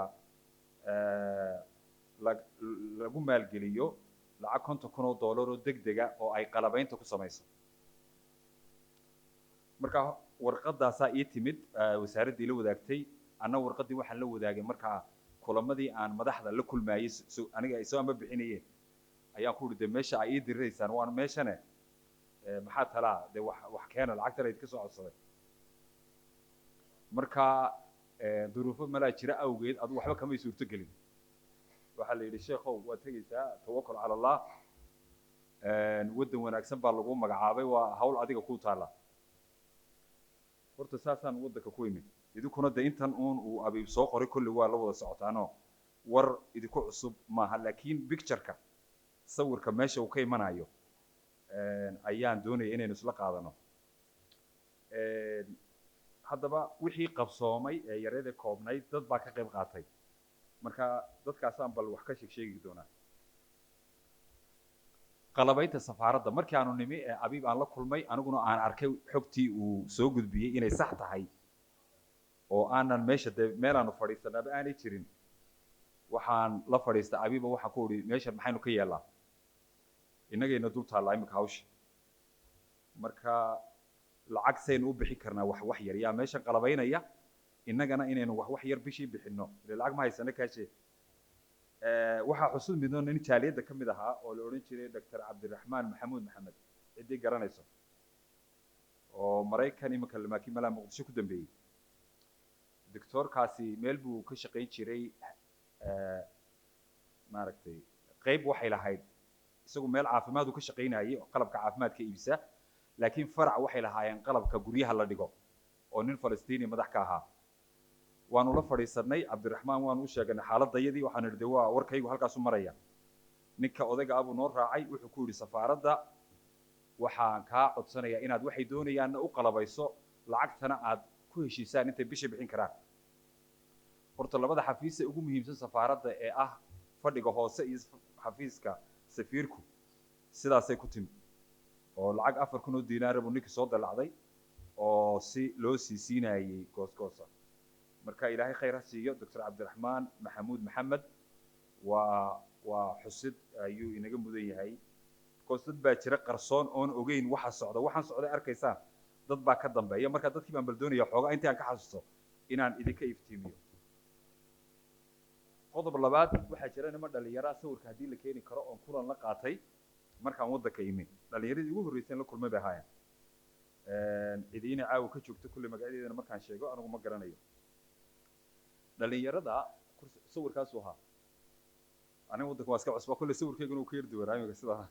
lagu maalgeliyo lacag 50,000 oo dollar oo degdega oo ay qalabaynta ku samayso marka warqadaasaa ii timid wasaaraddii la wadaagtay anna warqaddii waxaan la wadaagay markaa kulamadii aan madaxda la kulmaayey aniga isoo ama bixinayeen ayaan ku uri de meesha ay ii diriraysaan waan meeshane maxaa talaa de wax keena lacagtan ayd ka soo codsaday marka duruufo malaa jira awgeed adu waxba kamay suurto gelin waxaa la yidhi sheekhow waad tegaysaa tawakal cala allah waddan wanaagsan baa lagu magacaabay waa hawl adiga kuu taalla horta saasaan waddanka ku imid idinkuna de intan uun uu abiib soo qoray kulli waa la wada socotaanoo war idinku cusub maaha laakiin pictureka sawirka meesha uu ka imanayo ayaan doonaya inaynu isla qaadano haddaba wixii qabsoomay ee yareeda koobnayd dad baa ka qayb qaatay marka dadkaasaan bal wax ka sheegi doonaa qalabaynta safaaradda markii aanu nimi ee abiib aan la kulmay aniguna aan arkay xogtii uu soo gudbiyey inay sax tahay oo aanan meesha de meel aanu fadhiisanaaba aanay jirin waxaan la fadhiistay abiiba waxaan ku uri meeshan maxaynu ka yeelaa innagayna dul taallaa imika hawsha marka lacag saynu u bixin karnaa wax yar yaa meeshan qalabaynaya innagana inaynu wax yar bishii bixinno ile lacag ma haysano kaashe waxaa xusud midno nin jaaliyadda ka mid ahaa oo la odhan jiray dr cabdiraxmaan maxamuud maxamed ciddii garanayso oo maraykan iminka laakiin malaa muqdisho ku dambeeyey doctorkaasi meel buu ka shaqayn jiray maaragtay qayb waxay lahayd isagu meel caafimaad uu ka shaqaynayay oo qalabka caafimaadka iibisa laakiin farac waxay lahaayeen qalabka guryaha la dhigo oo nin falastiini madax ka ahaa waanu la fadhiisanay cabdiraxmaan waanu u sheeganay xaaladayadii waxaan idhi de waa warkaygu halkaasu maraya ninka odayga abuu noo raacay wuxuu ku yidhi safaaradda waxaan kaa codsanayaa inaad waxay doonayaanna u qalabayso lacagtana aad ku heshiisaan intay bishii bixin karaan horta labada xafiis ee ugu muhiimsan safaaradda ee ah fadhiga hoose iyo xafiiska safiirku sidaasay ku timi oo lacag 4,000 oo diinaar buu ninkii soo dalacday oo si loo siisiinayay goosgoosa marka ilaahay khayr ha siiyo dr cabdiraxmaan maxamuud maxamed waa xusid ayuu inaga mudan yahay dad baa jira qarsoon oon ogeyn waxa socda waxaan socday arkaysaan dad baa ka dambeeya marka dadkii baan baldoonaya xoogaa intii aan ka xasuusto inaan idinka iftiimiyo qodob labaad waxaa jira niman dhalinyaro sawirka haddii la keeni karo oon kulan la qaatay markaan waddanka imin dhalinyaradii ugu horreysay la kulmay bay ahaayeen cidiina caawa ka joogta kulli magacyadeedana markaan sheego anigu ma garanayo dhalinyarada sawirkaasuu ahaa aniga waddanka waa iska cusba kulli sawirkeyguna uu ka yar duwanaa imika sidaa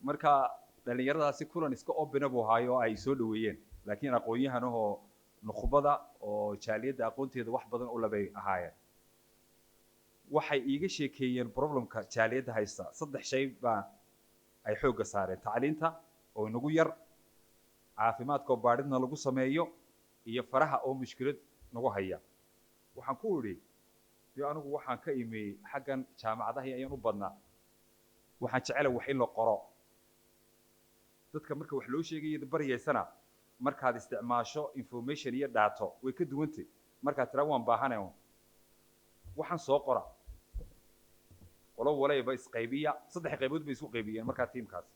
marka dhalinyaradaasi kulan iska obina buu ahaayo ay soo dhaweeyeen laakiin aqoon-yahanahoo nukhbada oo jaaliyadda aqoonteeda wax badan u labay ahaayeen waxay iiga sheekeeyeen problemka jaaliyadda haysta 3 shay baa ay xoogga saareen tacliinta oo inagu yar caafimaadka oo baadhidna lagu sameeyo iyo faraha oo mushkilad nagu haya waxaan ku idhi dee anigu waxaan ka imi xaggan jaamacadaha ayaan u badnaa waxaan jecelahay wax in la qoro dadka marka wax loo sheegaya baryaysana markaad isticmaasho information iyo data way ka duwantay markaad tiraa waan baahanahay waxaan soo qora qolo walayba isqaybiya 3 qaybood bay isku qaybiyeen marka tiimkaas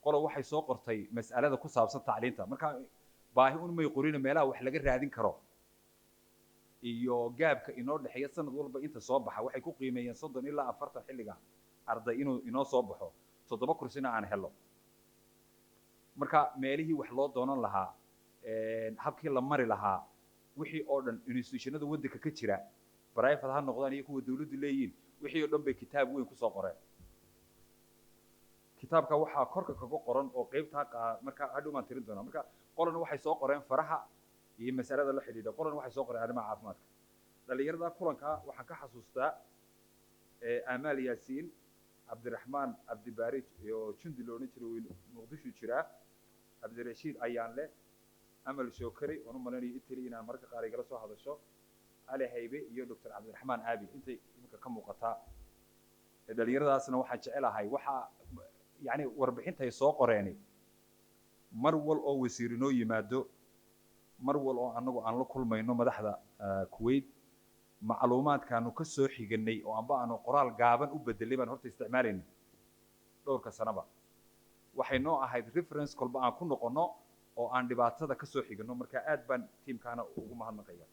qolo waxay soo qortay mas'alada ku saabsan tacliinta marka baahi un may qorina meelaha wax laga raadin karo iyo gaabka inoo dhaxeeya sanad walba inta soo baxa waxay ku qiimeeyeen 30 ilaa 40 xilliga arday inoo soo baxo 7 kursina aan helo marka meelihii wax loo doonan lahaa habkii la mari lahaa wixii oo dhan institutionada waddanka ka jira private ha noqdaan iyo kuwa dawladdu leeyihiin wixii oo dhan bay kitaab weyn ku soo qoreen kitaabka waxaa korka kaga qoran oo qaybta marka hadhow maan tirin doonaa marka qolan waxay soo qoreen faraha iyo mas'alada la xidhiidha qolan waxay soo qoreen arrimaha caafimaadka dhalinyarada kulanka waxaan ka xasuustaa Amaal Yaasiin Cabdiraxmaan Cabdibaarij iyo Jundi loona jiray Muqdisho jira Cabdirashiid Ayaanle Amal Shokari oo malanay Italy inaan marka qaar igala soo hadasho Ali Haybe iyo Dr. Cabdiraxmaan Aabi intay imika ka muuqataa dhalinyaradaasna waxaan jecelahay waxa yani warbixinta ay soo qoreen mar wal oo wasiirinoo yimaado mar wal oo anagu aan la kulmayno madaxda Kuwait macluumaadkaanu ka soo xiganay oo amba aanu qoraal gaaban u bedelay baan horta isticmaalayna dhowrka sanaba waxay noo ahayd reference kolba aan ku noqono oo aan dhibaatada ka soo xigano marka aad baan tiimkaana ugu mahadnaqayaa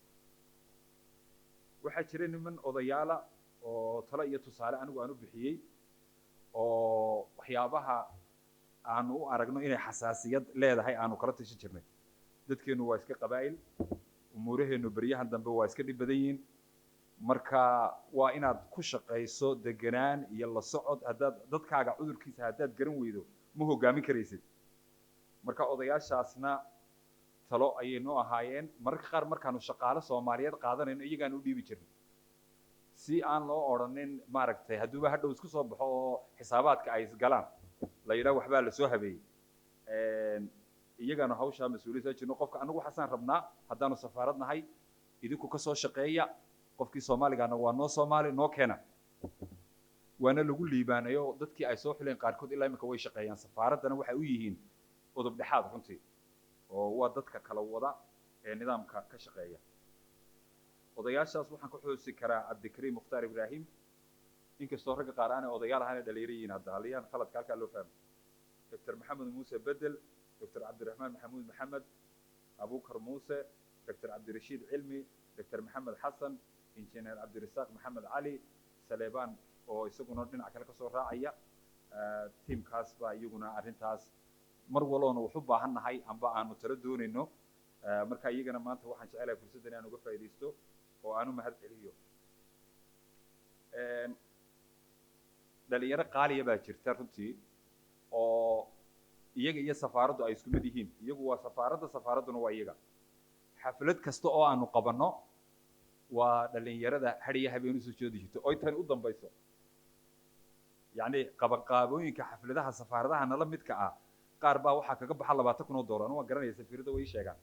waxaa jira niman odayaala oo talo iyo tusaale anigu aan u bixiyey oo waxyaabaha aanu u aragno inay xasaasiyad leedahay aanu kala tashan jirnay dadkeenu waa iska qabaa'il umuuraheenu baryahan dambe waa iska dhib badan yihiin marka waa inaad ku shaqayso deganaan iyo la socod haddaad dadkaaga cudurkiisa haddaad garan weydo ma hoggaamin karaysid marka odayaashaasna talo ayay noo ahaayeen mararka qaar markaanu shaqaale Soomaaliyeed qaadanayno iyagaan u dhiibi jirnay si aan loo odhanin maaragtay hadduuba hadhow isku soo baxo oo xisaabaadka ay isgalaan la yidhaah waxbaa la soo habeeyey iyagana hawshaa mas-uuliyadda jirno qofka anagu waxaasaan rabnaa haddaanu safaarad nahay idinku ka soo shaqeeya qofkii Soomaaligaana waa noo Soomaali noo keena waana lagu liibaanayo dadkii ay soo xuleen qaarkood ilaa imika way shaqeeyaan safaaraddana waxay u yihiin udub dhexaad runtii oo waa dadka kala wada ee nidaamka ka shaqeeya odayaashaas waxaan ku xusi karaa Cabdikariim Mukhtaar Ibraahim inkastoo ragga qaar aan odayaal ahaan dhalinyaro yihiin hadda haliyaan khaladka halka loo fahmo Dr. Maxamed Muuse Bedel Dr. Cabdiraxmaan Maxamuud Maxamed Abuukar Muuse Dr. Cabdirashiid Cilmi Dr. Maxamed Xasan Injineer Cabdirasaaq Maxamed Cali Saleebaan oo isaguna dhinac kale ka soo raacaya tiimkaas baa iyaguna arrintaas mar waloona wax u baahan nahay amba aanu tala doonayno marka iyagana maanta waxaan jecelahay fursaddan aan uga faa'iidaysto oo aanu mahad celiyo dhalinyaro qaaliya baa jirta runtii oo iyaga iyo safaaraddu ay isku mid yihiin iyagu waa safaaradduna waa iyaga xaflad kasta oo aanu qabanno waa dhalinyarada hadiya habeen usoo jeedi jirto oo tan u dambayso yacni qabanqaabooyinka xafladaha safaaradaha nala midka ah qaar baa waxaa kaga baxa 20,000 doolar anu waan garanaya safiirada way ii sheegaan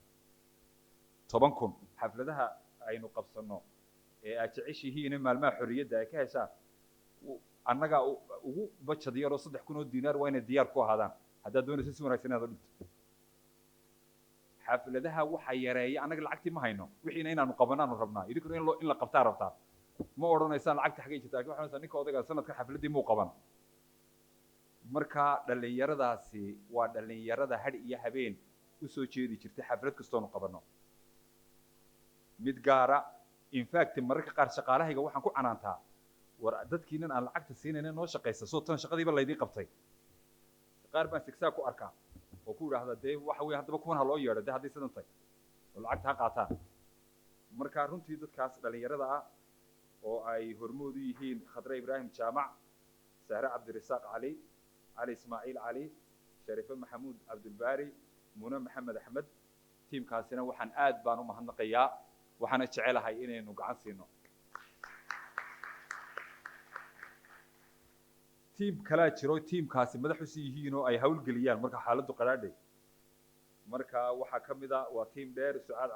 10,000 xafladaha aynu qabsanno ee aad jeceshihiin in maalmaha xorriyadda ay ka heshaan annaga ugu bajad yaroo 3,000 diinaar waa inay diyaar ku ahaadaan haddaad doonayso si wanaagsan inaad u dhinto xafladaha waxa yareeya annaga lacagtii ma hayno wixiina inaanu qabanaanu rabnaa idinkuna in la qabtaa rabtaa ma odhanaysaan lacagta xagee jirtaa laakiin waxaan ninka odayga sanadka xafladdii muu qaban marka dhallinyaradaasi waa dhallinyarada hadh iyo habeen u soo jeedi jirtay xaflad kastoonu qabanno mid gaara in fact mararka qaar shaqaalahayga waxaan ku canaantaa war dadkiinan aan lacagta siinayna noo shaqaysa soo tan shaqadiiba laydii qabtay qaar baan sigsaa ku arkaa oo ku idhaahda dee waxa weeye haddaba kuwan ha loo yeedho dee hadday sidan tahay oo lacagta ha qaataan marka runtii dadkaas dhallinyarada ah oo ay hormood u yihiin khadre ibraahim jaamac sahre cabdirasaaq cali cali ismaaciil cali shariife maxamuud cabdulbaari mune maxamed axmed tiimkaasina waxaan aad baan u mahadnaqayaa waxaana jecelahay inaynu gacan siino tiim kalaa jiro tiimkaasi madax u sii yihiin oo ay hawlgeliyaan marka xaaladdu qaraadhay marka waxaa ka mid ah waa tiim dheer sucaad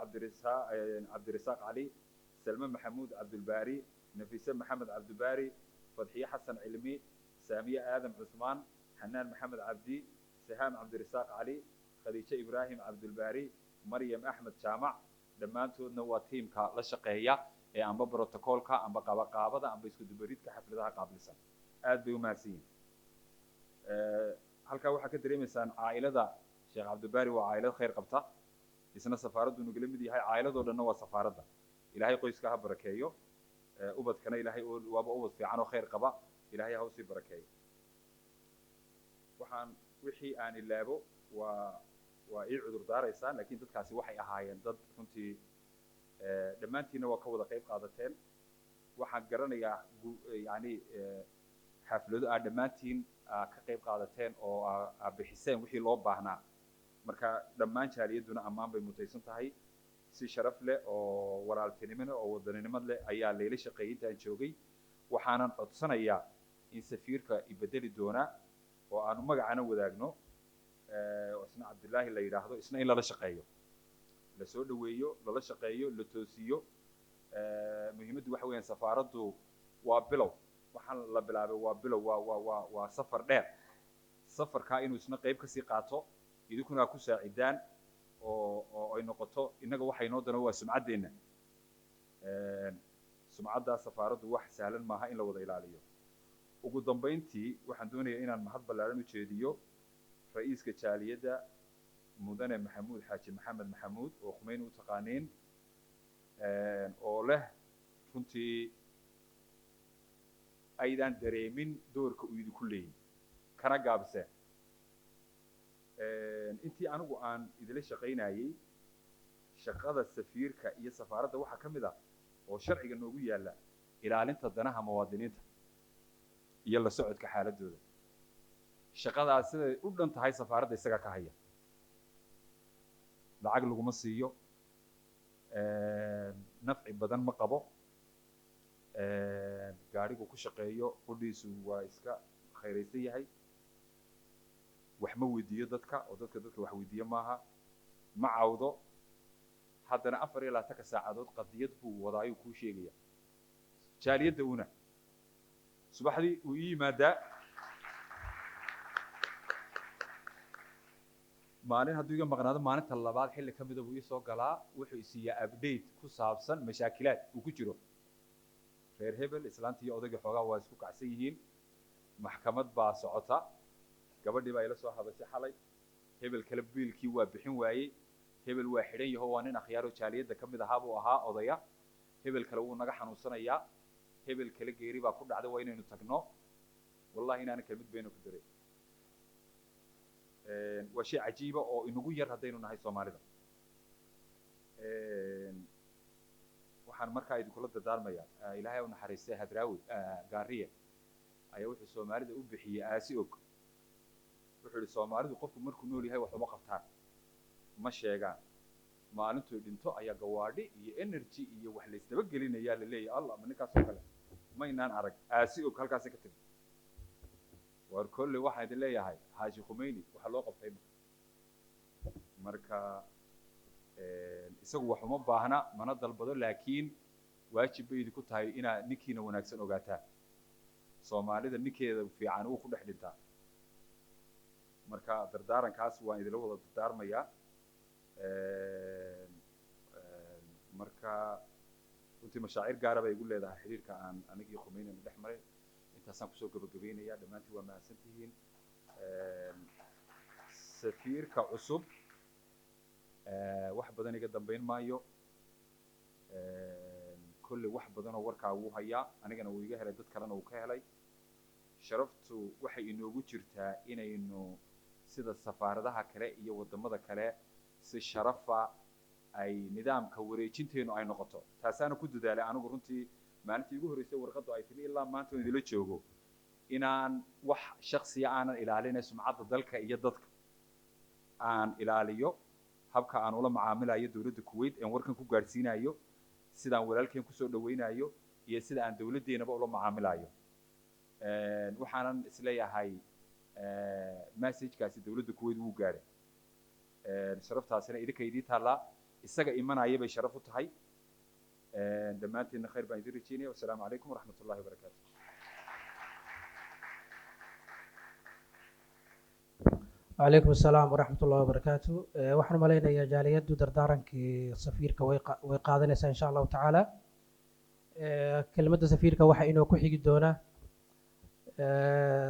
cabdirasaaq cali salme maxamuud cabdulbaari nafiise maxamed cabdulbaari fadxiye xasan cilmi saamiye aadam cusmaan xanaan maxamed cabdi sahaam cabdirasaaq cali khadiijo ibraahim cabdulbaari maryam axmed jaamac dhammaantoodna waa tiimka la shaqeeya ee amba brotocoolka amba qabaqaabada amba isku dubaridka xafladaha qaabilsan aad bay u mahadsan yihiin halkaa waxaa ka dareemaysaan caa'ilada sheekh cabdulbaari waa caa'ilad khayr qabta isna safaaraddu nagala mid yahay caa'iladoo dhanna waa safaaradda ilaahay qoyska ha barakeeyo ubadkana ilaahay waaba ubad fiican oo khayr qaba ilaahay ha usii barakeeyo waxaan wixii aan ilaabo waa ii cudur daaraysaa laakiin dadkaasi waxay ahaayeen dad runtii dhammaantiinna waa ka wada qayb qaadateen waxaan garanayaa yani xaflado aad dhammaantiin ka qayb qaadateen oo aad bixiseen wixii loo baahnaa marka dhammaan jaaliyaduna ammaan bay mutaysan tahay si sharaf leh oo walaaltinimo leh oo wadaninimad leh ayaa layla shaqeeyay intaan joogay waxaanan codsanayaa in safiirka ibedeli doona oo aanu magacana wadaagno isna cabdullaahi la yidhaahdo isna in lala shaqeeyo la soo dhaweeyo lala shaqeeyo la toosiyo muhiimaddu waxa weeyaan safaaraddu waa bilow waxaan la bilaabay waa bilow waa safar dheer safarkaa inuu isna qayb kasii qaato idinkuna ku saacidaan oo ay noqoto innaga waxay noo dano waa sumcaddeenna sumcaddaa safaaraddu wax sahlan maaha in la wada ilaaliyo ugu dambayntii waxaan doonayaa inaan mahad ballaaran u jeediyo ra'iiska jaaliyadda mudane maxamuud xaaji maxamed maxamuud oo khumeyn u taqaaniin oo leh runtii aydaan dareemin doorka uu idinku leeyahy kana gaabiseen intii anigu aan idila shaqaynayey shaqada safiirka iyo safaaradda waxaa ka mid ah oo sharciga noogu yaalla ilaalinta danaha muwaadiniinta iyo la socodka xaaladooda shaqadaas siday u dhan tahay safaaradda isaga ka haya lacag laguma siiyo nafci badan ma qabo gaadhigu ku shaqeeyo qudhiisu waa iska khayraysan yahay wax ma weydiiyo dadka oo dadka wax weydiiyo maaha ma cawdo haddana 24 saacadood qadiyad buu wadaa ayuu kuu sheegaya jaaliyadda una subaxdii uu ii yimaadaa maalin hadduu iga maqnaado maalinta labaad xilli ka mida buu ii soo galaa wuxuu isiiyaa update ku saabsan mashaakilaad uu ku jiro reer hebel islaantii iyo odayga xoogaa waa isku kacsan yihiin maxkamad baa socota gabadhii baa ila soo hadashay xalay hebel kale biilkii waa bixin waayey hebel waa xidhan yaho waa nin akhyaaro jaaliyadda ka mid ahaa buu ahaa odaya hebel kale wuu naga xanuunsanayaa hebel kale geeri baa ku dhacday waa inaynu tagno wallahi inaanan kelmid bayna ku daray waa shay cajiiba oo inagu yar haddaynu nahay soomaalida waxaan markaa idinkula dardaarmayaa ilaahay u naxariistay hadraawi gaariye ayaa wuxuu soomaalida u bixiyey aasi og wuxuu yihi soomaalidu qofku markuu nool yahay wax uma qabtaan ma sheegaan maalintuu dhinto ayaa gawaadhi iyo energy iyo wax la isdaba gelinayaa la leeyahay allah ma ninkaas oo kale maynaan arag aasi og halkaasay ka timi وكل واحد اللي يهاي حاجي خميني وحلوقه بطيمة مركا يسوي حمام باهنا ما نضل بدل لكن واجب بيدي كنت هاي إنا نكينا ونكسر أوقاتها Soomaalida ninkeeda fiican uu ku dhex dhintaa marka dardaarankaas waan idin wada dardaarmaya marka runtii mashaacir gaar ah bay igu leedahay xiriirka aan anigii Khumeyni dhex maray intaasaan ku soo gabagabeynaya dhamaantii waa mahadsantihiin safiirka cusub wax badan iga dambeyn maayo kulli wax badan oo warkaa uu hayaa anigana uu iga helay dad kalena uu ka helay sharaftu waxay inoogu jirtaa inaynu sida safaaradaha kale iyo wadamada kale si sharafa ay nidaamka wareejinteenu ay noqoto taasaana ku dadaalay anigu runtii maalintii ugu horeysay warqadu ay timi ilaa maanta idila joogo inaan wax shakhsiya aanan ilaalin sumcadda dalka iyo dadka aan ilaaliyo habka aan ula macaamilayo dawladda Kuwait ee warkan ku gaarsiinayo sidaan walaalkeen ku soo dhaweynayo iyo sida aan dawladeenaba ula macaamilayo waxaanan isleeyahay message-kaasi dawladda Kuwait uu gaaray sharaftaasina idinkaydii taala isaga imanaya bay sharaf u tahay dhamaantiin khayr baan idin rajeynaya wassalaamu calaykum waraxmatullaahi wabarakaatuh وعليكم السلام ورحمة الله وبركاته وحنا ملينا يا جاليد دردارنك سفيرك ويقادنا إن شاء الله تعالى كلمة سفيرك وحي إنه كحي جدونا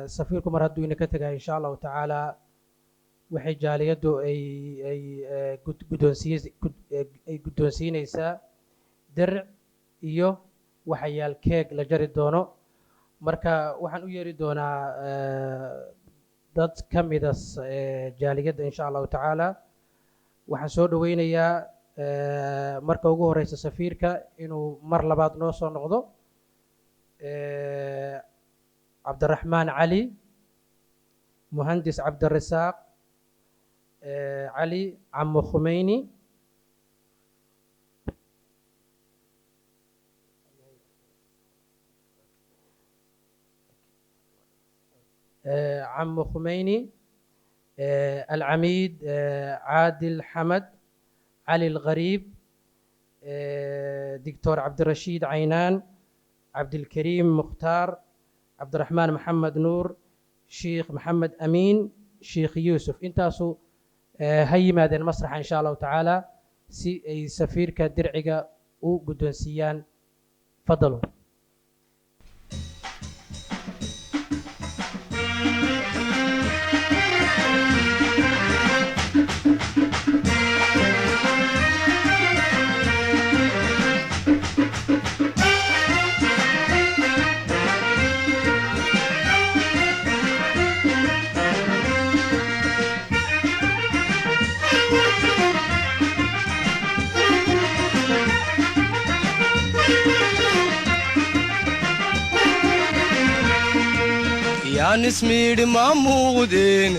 سفيركم مرهدو إنك تجا إن شاء الله تعالى وحي جاليد أي قدونسين إيسا درع إيو وحي الكيك لجري دونو مركا وحن يري دونا dad ka mid ah jaaliyadda insha Allah taala waxaan soo dhaweynayaa marka ugu horeysa safiirka inuu mar labaad noo soo noqdo Abdurrahman Ali Muhandis Abdurrasaaq Ali Ammo Khumeyni عم خميني العميد عادل حمد علي الغريب دكتور عبد الرشيد عينان عبد الكريم مختار عبد الرحمن محمد نور شيخ محمد أمين شيخ يوسف انتاسو هاي ماذا المسرح إن شاء الله تعالى سفير كدرعي وقدونسيان فضلوا نسميد مامودين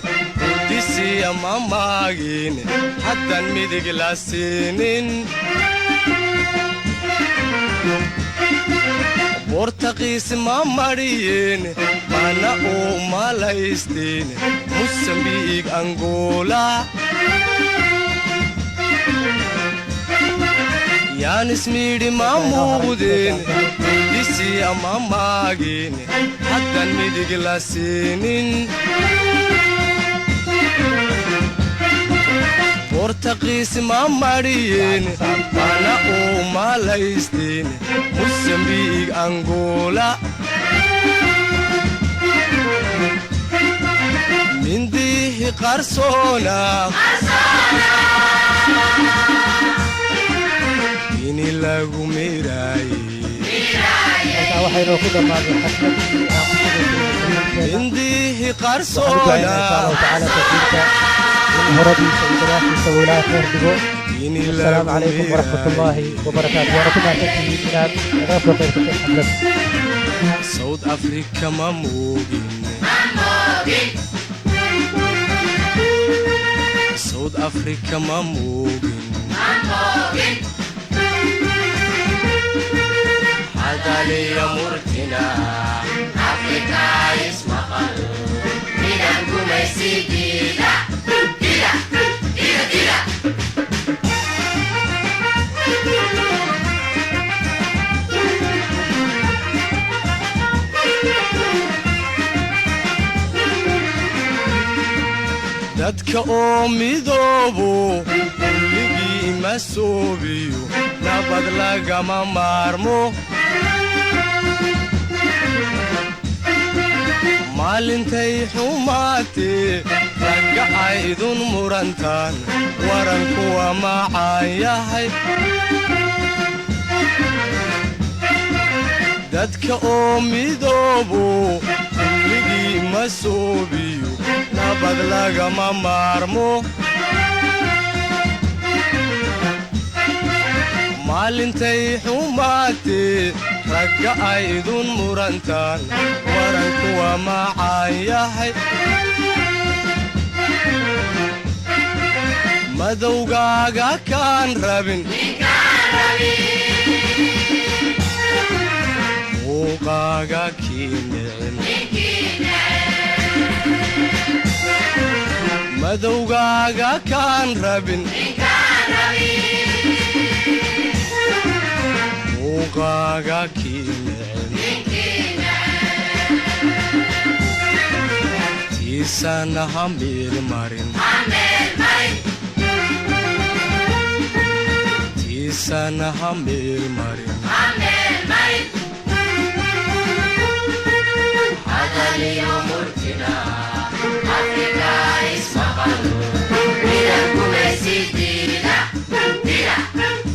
وديسي ماماغين حتى الميدق لاسينين بورتقيس ماماريين مانا او مالايستين موسمبيق انغولا يا نسميد مامودين وديسي ماماغين حتى الميدق لاسينين بورتقيس ماماريين مانا او مالايستين موسمبيق انغولا من ديه قرصونا إني لاغو ميراي من ديه قرصونا السلام عليكم ورحمة الله وبركاته ورحمة الله ساوث أفريكا ماموغين ساوث أفريكا ماموغين هذا لي مرتنا أفريكا اسمها dadka oo midoobo kulligii ma soobiyo nabad lagama maarmo maalintay xumaatee ragga aydun murantaan waranku waa macaan yahay dadka oo midoobo kulligii ma soobiyo nabad lagama maarmo maalintay xumaatee ragga aydun murantaan waranku waa macaan yahay madowgaaga kaan rabin muuqaaga kii nicin madowgaaga kaan rabin muuqaaga kii nicin tiisana ha meelmarin tiisana ha meelmarin hadaliyo murtina afrika ismaqalo midan kumaysi diida dida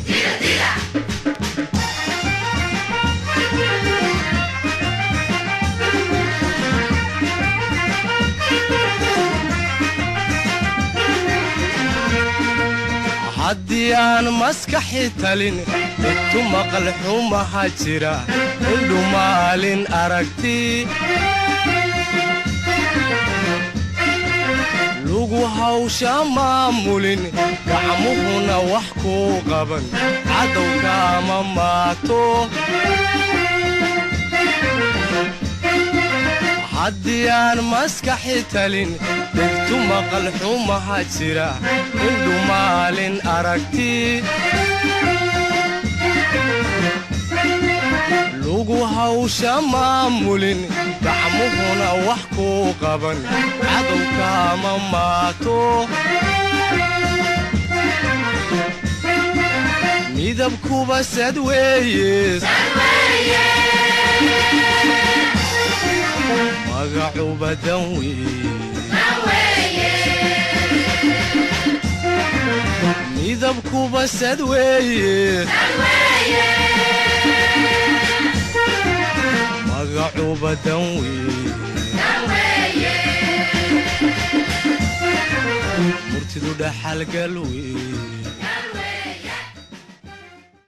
dida dida haddii aan maskaxi talin intu maqal xumaha jira indhu maalin aragti lugu hawsha maamulin gacmuhuna wax kuu qaban cadowka ama maato haddii aan maskaxi talin dhegtu maqal xumaha jira indhu maalin aragti lugu hawsha maamulin gacmuhuna wax kuu qaban cadowka ama maato midabkuba sad weeye magacuba dan weeye midabkuba sad weeye magacuba dan weeye murtidu dhaxalgal weeye